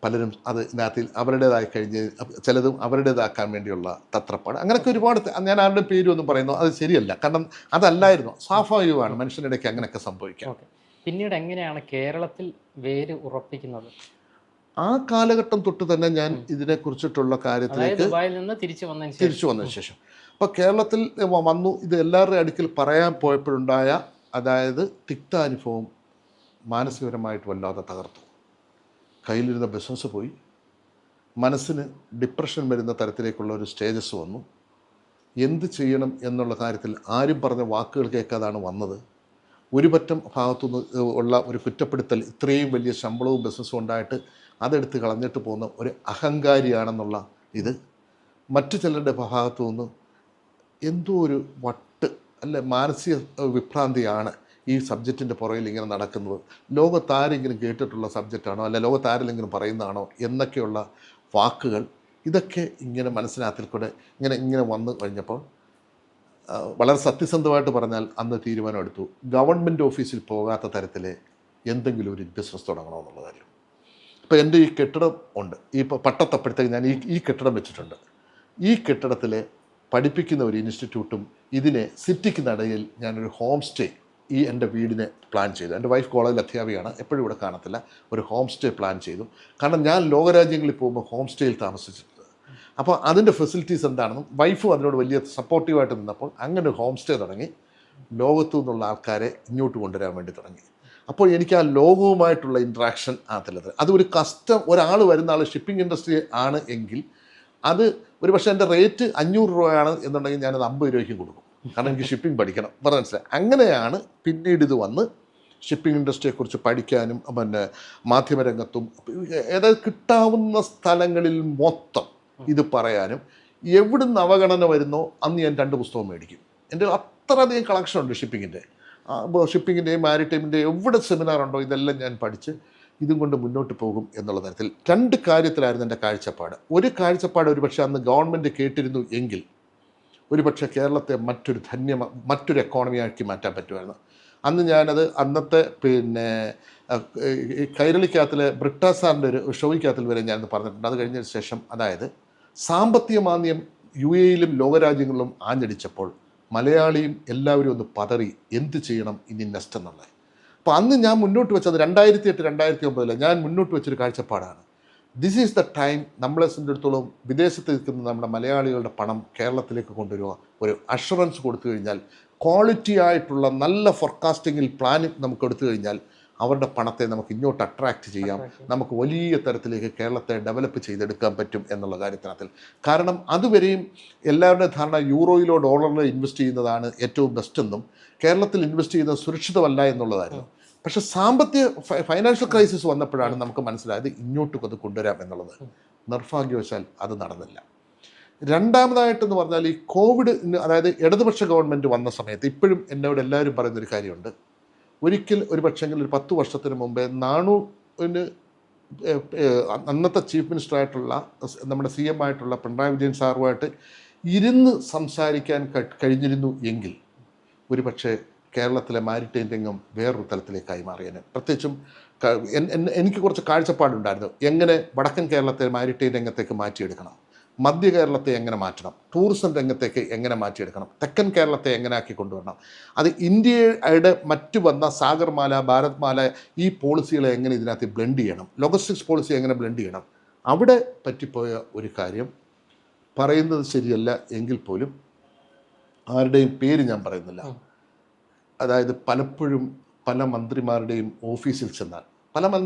പലരും അത് ഇതിനകത്തിൽ അവരുടേതായി കഴിഞ്ഞ് ചിലതും അവരുടേതാക്കാൻ വേണ്ടിയുള്ള തത്രപ്പാട്, അങ്ങനെയൊക്കെ ഒരുപാട്. ഞാൻ ആരുടെ പേരൊന്നും പറയുന്നു അത് ശരിയല്ല, കാരണം അതല്ലായിരുന്നു, സ്വാഭാവികമാണ് മനുഷ്യനിടയ്ക്ക് അങ്ങനെയൊക്കെ സംഭവിക്കാം. പിന്നീട് എങ്ങനെയാണ് കേരളത്തിൽ വേര് ഉറപ്പിക്കുന്നത്? ആ കാലഘട്ടം തൊട്ട് തന്നെ ഞാൻ ഇതിനെക്കുറിച്ചിട്ടുള്ള കാര്യത്തിലേക്ക് തിരിച്ചു വന്നതിന് ശേഷം അപ്പോൾ കേരളത്തിൽ വന്നു. ഇത് എല്ലാവരുടെയും അടുക്കൽ പറയാൻ പോയപ്പോഴുണ്ടായ അതായത് തിക്താനുഭവം മാനസികപരമായിട്ട് വല്ലാതെ തകർത്തു. കയ്യിലിരുന്ന ബിസിനസ് പോയി, മനസ്സിന് ഡിപ്രഷൻ വരുന്ന തരത്തിലേക്കുള്ള ഒരു സ്റ്റേജസ് വന്നു. എന്ത് ചെയ്യണം എന്നുള്ള കാര്യത്തിൽ ആരും പറഞ്ഞ വാക്കുകൾ കേൾക്കാതാണ് വന്നത്. ഒരു പറ്റം ഭാഗത്തുനിന്ന് ഉള്ള ഒരു കുറ്റപ്പെടുത്തൽ, ഇത്രയും വലിയ ശമ്പളവും ബിസിനസ്സും ഉണ്ടായിട്ട് അതെടുത്ത് കളഞ്ഞിട്ട് പോകുന്ന ഒരു അഹങ്കാരിയാണെന്നുള്ള ഇത്. മറ്റു ചിലരുടെ ഭാഗത്തു നിന്ന് എന്തോ ഒരു അല്ലെ മാനസിക വിഭ്രാന്തിയാണ് ഈ സബ്ജക്റ്റിൻ്റെ പുറകിൽ ഇങ്ങനെ നടക്കുന്നത്. ലോകത്താരെങ്കിലും കേട്ടിട്ടുള്ള സബ്ജക്റ്റാണോ, അല്ല ലോകത്താരെങ്കിലും പറയുന്നതാണോ എന്നൊക്കെയുള്ള വാക്കുകൾ, ഇതൊക്കെ ഇങ്ങനെ മനസ്സിനകത്തിൽ കൂടെ ഇങ്ങനെ വന്നു കഴിഞ്ഞപ്പോൾ വളരെ സത്യസന്ധമായിട്ട് പറഞ്ഞാൽ അന്ന് തീരുമാനമെടുത്തു, ഗവൺമെൻറ് ഓഫീസിൽ പോകാത്ത തരത്തിൽ എന്തെങ്കിലും ഒരു ബിസിനസ് തുടങ്ങണമെന്നുള്ള കാര്യം. ഇപ്പോൾ എൻ്റെ ഈ കെട്ടിടം ഉണ്ട്, ഈ പട്ടത്തപ്പോഴത്തേക്ക് ഞാൻ ഈ കെട്ടിടം വെച്ചിട്ടുണ്ട്. ഈ കെട്ടിടത്തിൽ പഠിപ്പിക്കുന്ന ഒരു ഇൻസ്റ്റിറ്റ്യൂട്ടും ഇതിനെ സിറ്റിക്ക് നടയിൽ ഞാനൊരു ഹോം സ്റ്റേ ഈ എൻ്റെ വീടിനെ പ്ലാൻ ചെയ്തു. എൻ്റെ വൈഫ് കോളേജിൽ അധ്യാപികയാണ്, എപ്പോഴും ഇവിടെ കാണത്തില്ല. ഒരു ഹോം സ്റ്റേ പ്ലാൻ ചെയ്തു. കാരണം ഞാൻ ലോകരാജ്യങ്ങളിൽ പോകുമ്പോൾ ഹോം സ്റ്റേയിൽ താമസിച്ചിട്ടുണ്ട്. അപ്പോൾ അതിൻ്റെ ഫെസിലിറ്റീസ് എന്താണെന്നും വൈഫും അതിനോട് വലിയ സപ്പോർട്ടീവായിട്ട് നിന്നപ്പോൾ അങ്ങനെ ഒരു ഹോം സ്റ്റേ തുടങ്ങി. ലോകത്തു നിന്നുള്ള ആൾക്കാരെ ഇങ്ങോട്ട് കൊണ്ടുവരാൻ വേണ്ടി തുടങ്ങി. അപ്പോൾ എനിക്ക് ആ ലോകവുമായിട്ടുള്ള ഇൻട്രാക്ഷൻ അതിലത് അതൊരു ഒരാൾ വരുന്ന ആൾ ഷിപ്പിംഗ് ഇൻഡസ്ട്രി ആണ് എങ്കിൽ അത് ഒരു പക്ഷേ എൻ്റെ റേറ്റ് 500 രൂപയാണ് എന്നുണ്ടെങ്കിൽ ഞാനത് 50 രൂപയ്ക്ക് കൊടുക്കും. കാരണം എനിക്ക് ഷിപ്പിംഗ് പഠിക്കണം, മനസ്സിലായി. അങ്ങനെയാണ് പിന്നീട് ഇത് വന്ന് ഷിപ്പിംഗ് ഇൻഡസ്ട്രിയെക്കുറിച്ച് പഠിക്കാനും പിന്നെ മാധ്യമരംഗത്തും ഏതായത് കിട്ടാവുന്ന സ്ഥലങ്ങളിൽ മൊത്തം ഇത് പറയാനും. എവിടുന്ന് അവഗണന വരുന്നോ അന്ന് ഞാൻ 2 പുസ്തകം മേടിക്കും. എൻ്റെ അത്രയധികം കളക്ഷൻ ഉണ്ട് ഷിപ്പിങ്ങിൻ്റെയും മാരിടൈമിൻ്റെയും എവിടെ സെമിനാറുണ്ടോ ഇതെല്ലാം ഞാൻ പഠിച്ച് ഇതും കൊണ്ട് മുന്നോട്ട് പോകും എന്നുള്ള തരത്തിൽ 2 കാര്യത്തിലായിരുന്നു എൻ്റെ കാഴ്ചപ്പാട്. ഒരു കാഴ്ചപ്പാട് ഒരുപക്ഷെ അന്ന് ഗവൺമെൻറ് കേട്ടിരുന്നു എങ്കിൽ ഒരുപക്ഷെ കേരളത്തെ മറ്റൊരു എക്കോണമിയാക്കി മാറ്റാൻ പറ്റുമായിരുന്നു. അന്ന് ഞാനത് അന്നത്തെ പിന്നെ കൈരളിക്കകത്തിലെ ബ്രിട്ടാ സാറിൻ്റെ ഒരു ഷോയ്ക്കകത്തിൽ വരെ ഞാനത് പറഞ്ഞിട്ടുണ്ട്. അത് കഴിഞ്ഞതിന് ശേഷം അതായത് സാമ്പത്തിക മാന്ദ്യം UAE-ലും ലോകരാജ്യങ്ങളിലും ആഞ്ഞടിച്ചപ്പോൾ മലയാളിയും എല്ലാവരും ഒന്ന് പതറി, എന്ത് ചെയ്യണം ഇനി നെക്സ്റ്റ് എന്നുള്ളത്. അപ്പോൾ അന്ന് ഞാൻ മുന്നോട്ട് വെച്ചത് 2008-2009 ഞാൻ മുന്നോട്ട് വെച്ചൊരു കാഴ്ചപ്പാടാണ്. ദിസ് ഈസ് ദ ടൈം നമ്മളെ സംബന്ധിച്ചിടത്തോളം വിദേശത്ത് നിൽക്കുന്ന നമ്മുടെ മലയാളികളുടെ പണം കേരളത്തിലേക്ക് കൊണ്ടുവരിക, ഒരു അഷുറൻസ് കൊടുത്തു കഴിഞ്ഞാൽ, ക്വാളിറ്റി ആയിട്ടുള്ള നല്ല ഫോർകാസ്റ്റിങ്ങിൽ പ്ലാനിങ് നമുക്ക് എടുത്തു കഴിഞ്ഞാൽ അവരുടെ പണത്തെ നമുക്ക് ഇങ്ങോട്ട് അട്രാക്റ്റ് ചെയ്യാം, നമുക്ക് വലിയ തരത്തിലേക്ക് കേരളത്തെ ഡെവലപ്പ് ചെയ്തെടുക്കാൻ പറ്റും എന്നുള്ള കാര്യത്തിനകത്തിൽ. കാരണം അതുവരെയും എല്ലാവരുടെയും ധാരണ യൂറോയിലോ ഡോളറിലോ ഇൻവെസ്റ്റ് ചെയ്യുന്നതാണ് ഏറ്റവും ബെസ്റ്റെന്നും കേരളത്തിൽ ഇൻവെസ്റ്റ് ചെയ്യുന്നത് സുരക്ഷിതമല്ല എന്നുള്ളതായിരുന്നു. പക്ഷേ ഫൈനാൻഷ്യൽ ക്രൈസിസ് വന്നപ്പോഴാണ് നമുക്ക് മനസ്സിലായത് ഇങ്ങോട്ടും അത് കൊണ്ടുവരാം എന്നുള്ളത്. നിർഭാഗ്യവശാൽ അത് നടന്നില്ല. രണ്ടാമതായിട്ടെന്ന് പറഞ്ഞാൽ ഈ കോവിഡ്, അതായത് ഇടതുപക്ഷ ഗവൺമെൻറ് വന്ന സമയത്ത് ഇപ്പോഴും എന്നോട് എല്ലാവരും പറയുന്നൊരു കാര്യമുണ്ട്, ഒരിക്കൽ ഒരു പക്ഷെങ്കിൽ ഒരു 10 വർഷത്തിന് മുമ്പേ നാണുവിന് അന്നത്തെ ചീഫ് മിനിസ്റ്റർ ആയിട്ടുള്ള നമ്മുടെ CM ആയിട്ടുള്ള പിണറായി വിജയൻ സാറുമായിട്ട് ഇരുന്ന് സംസാരിക്കാൻ കഴിഞ്ഞിരുന്നു എങ്കിൽ ഒരു പക്ഷേ കേരളത്തിലെ മാരിടൈം രംഗം വേറൊരു തലത്തിലേക്കായി മാറിയേനെ. പ്രത്യേകിച്ചും എനിക്ക് കുറച്ച് കാഴ്ചപ്പാടുണ്ടായിരുന്നു, എങ്ങനെ വടക്കൻ കേരളത്തെ മാരിടൈം രംഗത്തേക്ക് മാറ്റിയെടുക്കണം, മധ്യ കേരളത്തെ എങ്ങനെ മാറ്റണം, ടൂറിസം രംഗത്തേക്ക് എങ്ങനെ മാറ്റിയെടുക്കണം, തെക്കൻ കേരളത്തെ എങ്ങനെ ആക്കി കൊണ്ടുവരണം, അത് ഇന്ത്യയുടെ മറ്റു വന്ന സാഗർമാല, ഭാരത്മാല ഈ പോളിസികളെ എങ്ങനെ ഇതിനകത്ത് ബ്ലെൻഡ് ചെയ്യണം, ലോജിസ്റ്റിക്സ് പോളിസി എങ്ങനെ ബ്ലെൻഡ് ചെയ്യണം. അവിടെ പറ്റിപ്പോയ ഒരു കാര്യം പറയുന്നത് ശരിയല്ല എങ്കിൽ പോലും ആരുടെയും പേര് ഞാൻ പറയുന്നില്ല. അതായത് പലപ്പോഴും പല മന്ത്രിമാരുടെയും ഓഫീസിൽ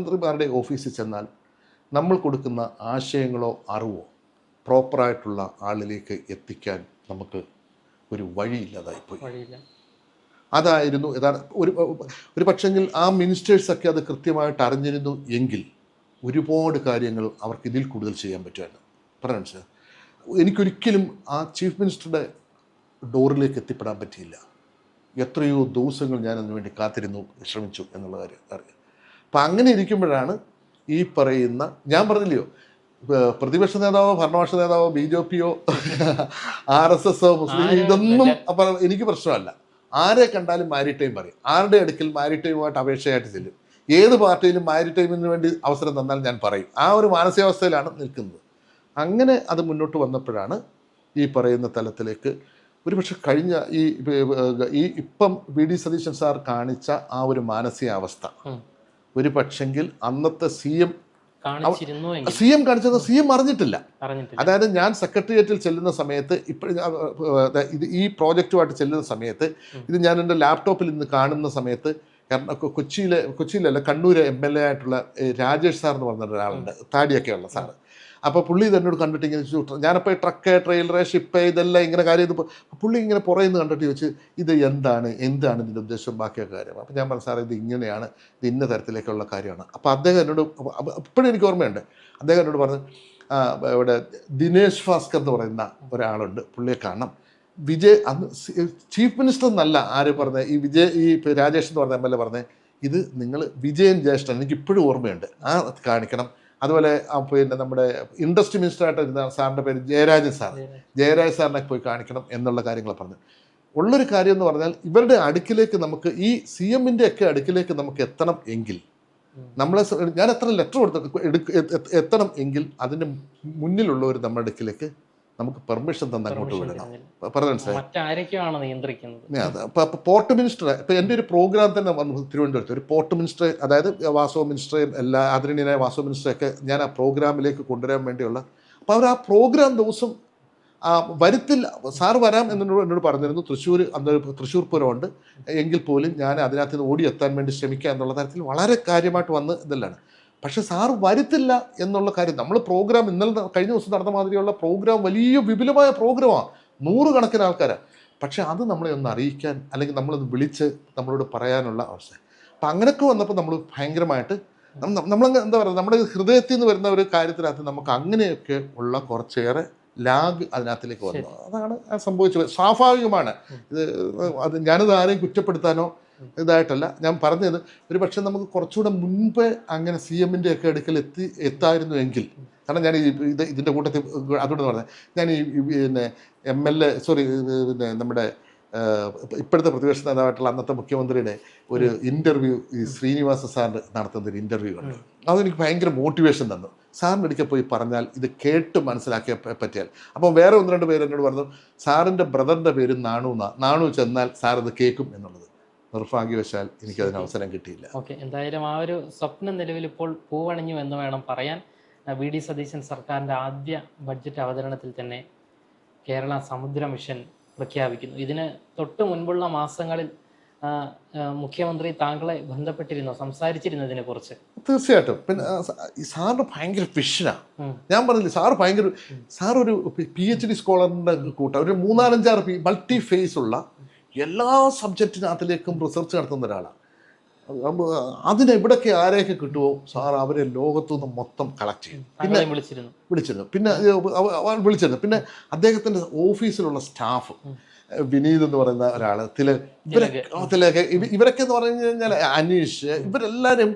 ചെന്നാൽ നമ്മൾ കൊടുക്കുന്ന ആശയങ്ങളോ അറിവോ പ്രോപ്പറായിട്ടുള്ള ആളിലേക്ക് എത്തിക്കാൻ നമുക്ക് ഒരു വഴിയില്ലാതായിപ്പോയി. അതായിരുന്നു ഒരു പക്ഷെങ്കിൽ ആ മിനിസ്റ്റേഴ്സൊക്കെ അത് കൃത്യമായിട്ട് അറിഞ്ഞിരുന്നു എങ്കിൽ ഒരുപാട് കാര്യങ്ങൾ അവർക്ക് ഇതിൽ കൂടുതൽ ചെയ്യാൻ പറ്റുമായിരുന്നു. പറയാൻ മനസ്സിലായി. എനിക്കൊരിക്കലും ആ ചീഫ് മിനിസ്റ്ററുടെ ഡോറിലേക്ക് എത്തിപ്പെടാൻ പറ്റിയില്ല. എത്രയോ ദിവസങ്ങൾ ഞാൻ അതിനുവേണ്ടി ശ്രമിച്ചു എന്നുള്ള കാര്യം അറിയാം. അപ്പം അങ്ങനെ ഇരിക്കുമ്പോഴാണ് ഈ പറയുന്ന, ഞാൻ പറഞ്ഞില്ലയോ, പ്രതിപക്ഷ നേതാവോ ഭരണപക്ഷ നേതാവോ BJPയോ RSSോ മുസ്ലിം ഇതൊന്നും അപ്പം എനിക്ക് പ്രശ്നമല്ല. ആരെ കണ്ടാലും മാരിടൈം പറയും. ആരുടെ അടുക്കൽ മാരിടൈമുമായിട്ട് അപേക്ഷയായിട്ട് ചെല്ലും. ഏത് പാർട്ടിയിലും മാരിടൈമിന് വേണ്ടി അവസരം തന്നാൽ ഞാൻ പറയും. ആ ഒരു മാനസികാവസ്ഥയിലാണ് നിൽക്കുന്നത്. അങ്ങനെ അത് മുന്നോട്ട് വന്നപ്പോഴാണ് ഈ പറയുന്ന തലത്തിലേക്ക് ഒരുപക്ഷെ കഴിഞ്ഞ ഇപ്പം VD സതീശൻ സാർ കാണിച്ച ആ ഒരു മാനസികാവസ്ഥ ഒരു പക്ഷെങ്കിൽ അന്നത്തെ CM കാണിച്ചത് CM അറിഞ്ഞിട്ടില്ല. അതായത് ഞാൻ സെക്രട്ടേറിയറ്റിൽ ചെല്ലുന്ന സമയത്ത് ഈ പ്രോജക്റ്റുമായിട്ട് ചെല്ലുന്ന സമയത്ത് ഇത് ഞാൻ എൻ്റെ ലാപ്ടോപ്പിൽ ഇന്ന് കാണുന്ന സമയത്ത്, കാരണം കൊച്ചിയിലല്ല കണ്ണൂർ MLA ആയിട്ടുള്ള രാജേഷ് സാർ എന്ന് പറഞ്ഞ ഒരാളുണ്ട്, താടിയൊക്കെയുള്ള സാറ്. അപ്പോൾ പുള്ളി എന്നോട് കണ്ടിട്ട് ഇങ്ങനെ ഞാനപ്പോൾ ട്രക്ക്, ട്രെയിലറ്, ഷിപ്പ് ഇതെല്ലാം ഇങ്ങനെ കാര്യം ചെയ്തപ്പോൾ പുള്ളി ഇങ്ങനെ പുറയിൽ നിന്ന് കണ്ടിട്ട് ചോദിച്ച് ഇത് എന്താണ് ഇതിൻ്റെ ഉദ്ദേശം ബാക്കിയൊക്കെ കാര്യം. അപ്പോൾ ഞാൻ പറഞ്ഞു, സാറേ ഇത് ഇങ്ങനെയാണ്, ഇത് ഇന്ന തരത്തിലേക്കുള്ള കാര്യമാണ്. അപ്പോൾ അദ്ദേഹം എന്നോട് ഇപ്പോഴും എനിക്ക് ഓർമ്മയുണ്ട്, അദ്ദേഹം എന്നോട് പറഞ്ഞു, ഇവിടെ ദിനേശ് ഭാസ്കർ എന്ന് പറയുന്ന ഒരാളുണ്ട്, പുള്ളിയെ കാണണം. അന്ന് ചീഫ് മിനിസ്റ്റർ എന്നല്ല ആര് പറഞ്ഞത്, ഈ രാജേഷ് എന്ന് പറഞ്ഞ MLA പറഞ്ഞത്, ഇത് നിങ്ങൾ വിജയൻ ജ്യേഷ്ഠൻ, എനിക്കിപ്പോഴും ഓർമ്മയുണ്ട്, ആ കാണിക്കണം. അതുപോലെ പിന്നെ നമ്മുടെ ഇൻഡസ്ട്രി മിനിസ്റ്ററായിട്ട് ഇരുന്ന സാറിൻ്റെ പേര് ജയരാജൻ സാറിനെ പോയി കാണിക്കണം എന്നുള്ള കാര്യങ്ങൾ പറഞ്ഞു. ഉള്ളൊരു കാര്യം എന്ന് പറഞ്ഞാൽ ഇവരുടെ അടുക്കിലേക്ക് നമുക്ക്, ഈ CMൻ്റെ ഒക്കെ അടുക്കിലേക്ക് നമുക്ക് എത്തണം എങ്കിൽ, ഞാൻ എത്ര ലെറ്റർ എത്തണം എങ്കിൽ അതിൻ്റെ മുന്നിലുള്ളവർ നമ്മുടെ അടുക്കിലേക്ക് നമുക്ക് പെർമിഷൻ തന്നെ അങ്ങോട്ട് വിടണം. പറഞ്ഞു മനസ്സിലായി. പോർട്ട് മിനിസ്റ്റർ, ഇപ്പം എൻ്റെ ഒരു പ്രോഗ്രാം തന്നെ വന്നു തിരുവനന്തപുരത്ത്, ഒരു പോർട്ട് മിനിസ്റ്റർ, അതായത് വാസവ മിനിസ്റ്ററേയും എല്ലാ ആദരണീയനായ വാസവ മിനിസ്റ്ററെയൊക്കെ ഞാൻ ആ പ്രോഗ്രാമിലേക്ക് കൊണ്ടുവരാൻ വേണ്ടിയുള്ള, അപ്പോൾ അവർ ആ പ്രോഗ്രാം ദിവസം വരുത്തില്ല. സാറ് വരാം എന്നോട് പറഞ്ഞിരുന്നു. തൃശ്ശൂർ പൂരമുണ്ട് എങ്കിൽ പോലും ഞാൻ അതിനകത്ത് നിന്ന് ഓടിയെത്താൻ വേണ്ടി ശ്രമിക്കുക എന്നുള്ള തരത്തിൽ വളരെ കാര്യമായിട്ട് വന്ന് ഇതെല്ലാം. പക്ഷെ സാറ് വരുത്തില്ല എന്നുള്ള കാര്യം, നമ്മൾ പ്രോഗ്രാം കഴിഞ്ഞ ദിവസം നടന്ന മാതിരിയുള്ള പ്രോഗ്രാം വലിയ വിപുലമായ പ്രോഗ്രാമാണ്, 100 കണക്കിന് ആൾക്കാരാണ്. പക്ഷെ അത് നമ്മളെ ഒന്ന് അറിയിക്കാൻ, അല്ലെങ്കിൽ നമ്മളൊന്ന് വിളിച്ച് നമ്മളോട് പറയാനുള്ള അവസ്ഥ. അപ്പം അങ്ങനെയൊക്കെ വന്നപ്പോൾ നമ്മൾ ഭയങ്കരമായിട്ട് എന്താ പറയുക, നമ്മുടെ ഹൃദയത്തിൽ നിന്ന് വരുന്ന ഒരു കാര്യത്തിനകത്ത് നമുക്ക് അങ്ങനെയൊക്കെ ഉള്ള കുറച്ചേറെ ലാഗ് അതിനകത്തിലേക്ക് വന്നു. അതാണ് സംഭവിച്ചത്. സ്വാഭാവികമാണ് അത്. ഞാനത് ആരെയും കുറ്റപ്പെടുത്താനോ ഇതായിട്ടല്ല ഞാൻ പറഞ്ഞത്. ഒരു പക്ഷെ നമുക്ക് കുറച്ചുകൂടെ മുൻപേ അങ്ങനെ CMൻ്റെ ഒക്കെ അടുക്കൽ എത്തായിരുന്നു എങ്കിൽ, കാരണം ഞാൻ ഇതിൻ്റെ കൂട്ടത്തിൽ അതുകൊണ്ട് പറഞ്ഞത്, ഞാൻ പിന്നെ MLA പിന്നെ നമ്മുടെ ഇപ്പോഴത്തെ പ്രതിപക്ഷ നേതാവായിട്ടുള്ള അന്നത്തെ മുഖ്യമന്ത്രിയുടെ ഒരു ഇൻ്റർവ്യൂ ഈ ശ്രീനിവാസ സാറിന് നടത്തുന്ന ഒരു ഇൻ്റർവ്യൂ കണ്ടു. അതെനിക്ക് ഭയങ്കര മോട്ടിവേഷൻ തന്നു. സാറിൻ്റെ അടുക്കൽ പോയി പറഞ്ഞാൽ ഇത് കേട്ട് മനസ്സിലാക്കിയ പറ്റിയാൽ. അപ്പം വേറെ 1-2 പേര് എന്നോട് പറഞ്ഞു, സാറിൻ്റെ ബ്രദറിൻ്റെ പേര് നാണു ചെന്നാൽ സാറിത് കേൾക്കും എന്നുള്ളത്. നിർഭാഗ്യവശാൽ എനിക്കതിന് അവസരം കിട്ടിയില്ല. ഓക്കെ, എന്തായാലും ആ ഒരു സ്വപ്നം നിലവിൽ ഇപ്പോൾ പൂവണിഞ്ഞു എന്ന് വേണം പറയാൻ. VD സതീശൻ സർക്കാരിൻ്റെ ആദ്യ ബഡ്ജറ്റ് അവതരണത്തിൽ തന്നെ കേരള സമുദ്ര മിഷൻ പ്രഖ്യാപിക്കുന്നു. ഇതിന് തൊട്ട് മുൻപുള്ള മാസങ്ങളിൽ മുഖ്യമന്ത്രി താങ്കളെ ബന്ധപ്പെട്ടിരുന്നോ, സംസാരിച്ചിരുന്നതിനെ കുറിച്ച്? തീർച്ചയായിട്ടും. പിന്നെ സാറിന് ഭയങ്കര വിഷനാണ്. ഞാൻ പറഞ്ഞില്ലേ, സാർ ഒരു PhD സ്കോളറിൻ്റെ കൂട്ടം, ഒരു 3-4-5 മൾട്ടി ഫേസ് ഉള്ള എല്ലാ സബ്ജക്റ്റിനകത്തിലേക്കും റിസർച്ച് നടത്തുന്ന ഒരാളാണ്. അതിനെവിടൊക്കെ ആരെയൊക്കെ കിട്ടുമോ സാർ അവരെ ലോകത്തുനിന്ന് മൊത്തം കളക്ട് ചെയ്യും. പിന്നെ വിളിച്ചിരുന്നു. പിന്നെ അദ്ദേഹത്തിൻ്റെ ഓഫീസിലുള്ള സ്റ്റാഫ്, വിനീത് എന്ന് പറയുന്ന ഒരാള്, തിലക്, ഇവരൊക്കെ എന്ന് പറഞ്ഞു കഴിഞ്ഞാൽ അനീഷ്, ഇവരെല്ലാവരും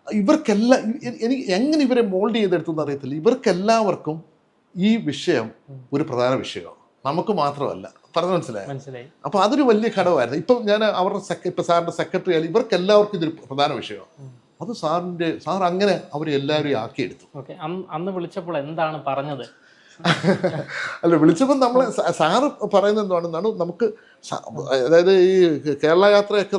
ഇവർക്കെല്ലാം എനിക്ക് എങ്ങനെ ഇവരെ മോൾഡ് ചെയ്തെടുത്തെന്ന് അറിയത്തില്ല. ഇവർക്കെല്ലാവർക്കും ഈ വിഷയം ഒരു പ്രധാന വിഷയമാണ്, നമുക്ക് മാത്രമല്ല. പറഞ്ഞു മനസ്സിലായി? അപ്പൊ അതൊരു വലിയ ഘടകമായിരുന്നു. ഇപ്പം ഞാൻ അവരുടെ ഇപ്പൊ സാറിന്റെ സെക്രട്ടറി ആയാലും ഇവർക്കെല്ലാവർക്കും ഇതൊരു പ്രധാന വിഷയമാണ്. അത് സാർ അങ്ങനെ അവരെ എല്ലാവരെയും ആക്കിയെടുത്തു. അന്ന് വിളിച്ചപ്പോൾ എന്താണ് പറഞ്ഞത്? അല്ല, വിളിച്ചപ്പോൾ നമ്മളെ സാറ് പറയുന്നത് എന്താണെന്നാണ് നമുക്ക്, അതായത് ഈ കേരള യാത്രയൊക്കെ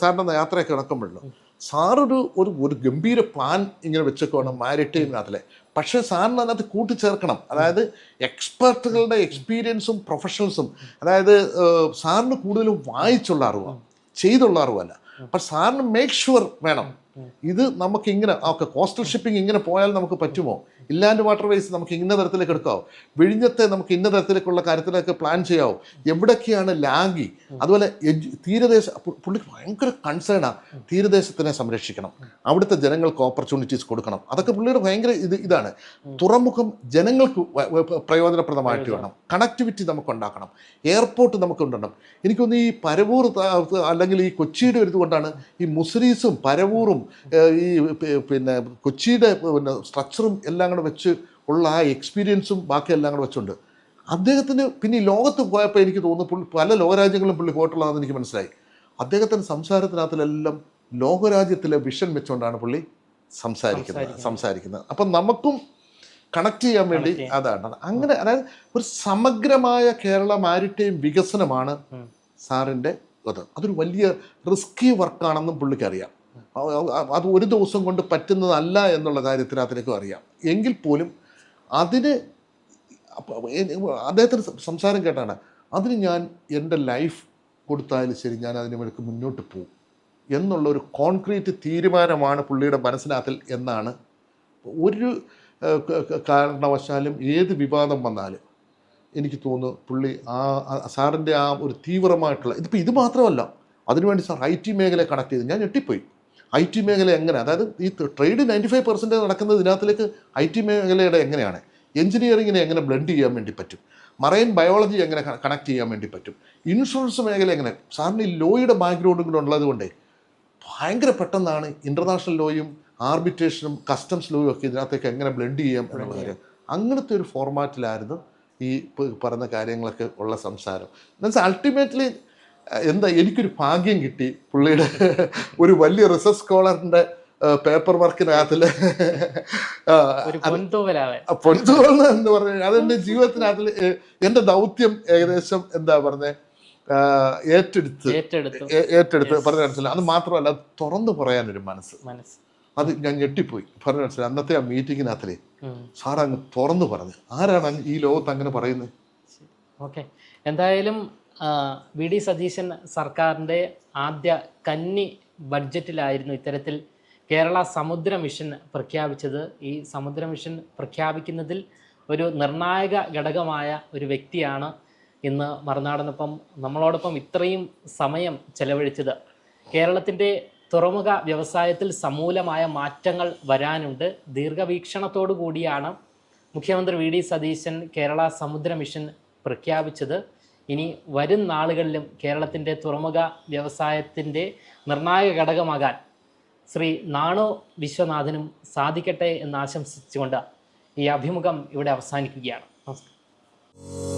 സാറിൻ്റെ യാത്രയൊക്കെ നടക്കുമ്പോഴല്ലോ സാറൊരു ഒരു ഗംഭീര പ്ലാൻ ഇങ്ങനെ വെച്ചേക്കണം മാരിടൈമിനകത്തിലെ. പക്ഷേ സാറിന് അതിനകത്ത് കൂട്ടിച്ചേർക്കണം, അതായത് എക്സ്പെർട്ടുകളുടെ എക്സ്പീരിയൻസും പ്രൊഫഷണൽസും. അതായത് സാറിന് കൂടുതലും വായിച്ചുള്ള അറിവാണ്, ചെയ്തുള്ള അറിവല്ല. പക്ഷെ സാറിന് മേക്ക് ഷുവർ വേണം ഇത് നമുക്ക് ഇങ്ങനെ ഓക്കെ, കോസ്റ്റൽ ഷിപ്പിംഗ് ഇങ്ങനെ പോയാൽ നമുക്ക് പറ്റുമോ, ഇല്ലാണ്ട് വാട്ടർവേസ് നമുക്ക് ഇന്ന തരത്തിലേക്ക് എടുക്കാവോ, വിഴിഞ്ഞത്തെ നമുക്ക് ഇന്ന തരത്തിലേക്കുള്ള കാര്യത്തിലേക്ക് പ്ലാൻ ചെയ്യാവോ, എവിടൊക്കെയാണ് ലാഗി. അതുപോലെ തീരദേശ പുള്ളിക്ക് ഭയങ്കര കൺസേണാണ്, തീരദേശത്തിനെ സംരക്ഷിക്കണം, അവിടുത്തെ ജനങ്ങൾക്ക് ഓപ്പർച്യൂണിറ്റീസ് കൊടുക്കണം. അതൊക്കെ പുള്ളിയുടെ ഭയങ്കര ഇതാണ്. തുറമുഖം ജനങ്ങൾക്ക് പ്രയോജനപ്രദമായിട്ട് വേണം, കണക്ടിവിറ്റി നമുക്ക് ഉണ്ടാക്കണം, എയർപോർട്ട് നമുക്ക് ഉണ്ടാക്കണം. എനിക്കൊന്ന് ഈ പരവൂർ അല്ലെങ്കിൽ ഈ കൊച്ചിയുടെ ഒരു ഇതുകൊണ്ടാണ് ഈ മുസിരീസും പരവൂറും ഈ പിന്നെ കൊച്ചിയുടെ പിന്നെ സ്ട്രക്ചറും എല്ലാം കൂടെ വെച്ച് ഉള്ള ആ എക്സ്പീരിയൻസും ബാക്കി എല്ലാം കൂടെ വെച്ചുണ്ട് അദ്ദേഹത്തിന്. പിന്നെ ഈ ലോകത്ത് പോയപ്പോൾ എനിക്ക് തോന്നുന്നു പല ലോകരാജ്യങ്ങളും പുള്ളി പോയിട്ടുള്ളതെന്ന് എനിക്ക് മനസ്സിലായി. അദ്ദേഹത്തിൻ്റെ സംസാരത്തിനകത്തിലെല്ലാം ലോകരാജ്യത്തിലെ വിഷൻ വെച്ചുകൊണ്ടാണ് പുള്ളി സംസാരിക്കുന്നത്. അപ്പം നമുക്കും കണക്ട് ചെയ്യാൻ വേണ്ടി അതാണ്. അങ്ങനെ അതായത് ഒരു സമഗ്രമായ കേരള മാരിടൈം വികസനമാണ് സാറിൻ്റെ അത്. അതൊരു വലിയ റിസ്കി വർക്കാണെന്നും പുള്ളിക്കറിയാം. അത് ഒരു ദിവസം കൊണ്ട് പറ്റുന്നതല്ല എന്നുള്ള കാര്യത്തിനകത്തേക്കും അറിയാം. എങ്കിൽ പോലും അതിന് അദ്ദേഹത്തിൻ്റെ സംസാരം കേട്ടാണ് അതിന് ഞാൻ എൻ്റെ ലൈഫ് കൊടുത്താലും ശരി ഞാൻ അതിന് വേണ്ടി മുന്നോട്ട് പോകും എന്നുള്ളൊരു കോൺക്രീറ്റ് തീരുമാനമാണ് പുള്ളിയുടെ മനസ്സിനകത്തിൽ എന്നാണ്. ഒരു കാരണവശാലും ഏത് വിവാദം വന്നാലും എനിക്ക് തോന്നുന്നു പുള്ളി സാറിൻ്റെ ആ ഒരു തീവ്രമായിട്ടുള്ള ഇത് മാത്രമല്ല, അതിനുവേണ്ടി സാർ IT മേഖലയെ കണക്ട് ചെയ്ത് ഞാൻ ഞെട്ടിപ്പോയി. IT മേഖല എങ്ങനെ, അതായത് ഈ ട്രേഡ് 95% നടക്കുന്നത് ഇതിനകത്തിലേക്ക് IT മേഖലയുടെ എങ്ങനെയാണ്, എഞ്ചിനീയറിങ്ങിനെ എങ്ങനെ ബ്ലെൻഡ് ചെയ്യാൻ വേണ്ടി പറ്റും, മറൈൻ ബയോളജി എങ്ങനെ കണക്ട് ചെയ്യാൻ വേണ്ടി പറ്റും, ഇൻഷുറൻസ് മേഖല എങ്ങനെ. സാറിന് ഈ ലോയുടെ ബാക്ക്ഗ്രൗണ്ടും കൂടെ ഉള്ളത് കൊണ്ട് ഭയങ്കര പെട്ടെന്നാണ് ഇൻ്റർനാഷണൽ ലോയും ആർബിട്രേഷനും കസ്റ്റംസ് ലോയും ഒക്കെ ഇതിനകത്തേക്ക് എങ്ങനെ ബ്ലെൻഡ് ചെയ്യാം എന്നുള്ള കാര്യം. അങ്ങനത്തെ ഒരു ഫോർമാറ്റിലായിരുന്നു ഈ പറഞ്ഞ കാര്യങ്ങളൊക്കെ ഉള്ള സംസാരം. എന്നുവെച്ചാൽ അൾട്ടിമേറ്റ്ലി എന്താ എനിക്കൊരു ഭാഗ്യം കിട്ടി, പുള്ളിയുടെ ഒരു വലിയ റിസർച്ച് സ്കോളറിൻ്റെ പേപ്പർ വർക്കിനകത്തിൽ പൊൻതൂവൽ എന്ന് പറഞ്ഞാൽ അതെൻ്റെ ജീവിതത്തിനകത്തിൽ എൻ്റെ ദൗത്യം ഏകദേശം എന്താ പറഞ്ഞത് ഏറ്റെടുത്ത് പറഞ്ഞു മനസ്സിലായി. അത് മാത്രമല്ല അത് തുറന്നു പറയാനൊരു മനസ്സ്, അത് ഞാൻ ഞെട്ടിപ്പോയി. പറഞ്ഞു മനസ്സിലായി അന്നത്തെ ആ മീറ്റിങ്ങിനകത്തിലേ സാർ അങ്ങ് തുറന്നു പറഞ്ഞു. ആരാണ് ഈ ലോകത്ത് അങ്ങനെ പറയുന്നത്? ഓക്കെ, എന്തായാലും VD സതീശൻ സർക്കാരിൻ്റെ ആദ്യ കന്നി ബഡ്ജറ്റിലായിരുന്നു ഇത്തരത്തിൽ കേരള സമുദ്ര മിഷൻ പ്രഖ്യാപിച്ചത്. ഈ സമുദ്ര മിഷൻ പ്രഖ്യാപിക്കുന്നതിൽ ഒരു നിർണായക ഘടകമായ ഒരു വ്യക്തിയാണ് ഇന്ന് മറുനാടനൊപ്പം നമ്മളോടൊപ്പം ഇത്രയും സമയം ചെലവഴിച്ചത്. കേരളത്തിൻ്റെ തുറമുഖ വ്യവസായത്തിൽ സമൂലമായ മാറ്റങ്ങൾ വരാനുണ്ട്. ദീർഘവീക്ഷണത്തോടു കൂടിയാണ് മുഖ്യമന്ത്രി VD സതീശൻ കേരള സമുദ്ര മിഷൻ പ്രഖ്യാപിച്ചത്. ഇനി വരും നാളുകളിലും കേരളത്തിൻ്റെ തുറമുഖ വ്യവസായത്തിൻ്റെ നിർണായക ഘടകമാകാൻ ശ്രീ നാണു വിശ്വനാഥനും സാധിക്കട്ടെ എന്ന് ആശംസിച്ചുകൊണ്ട് ഈ അഭിമുഖം ഇവിടെ അവസാനിക്കുകയാണ്. നമസ്കാരം.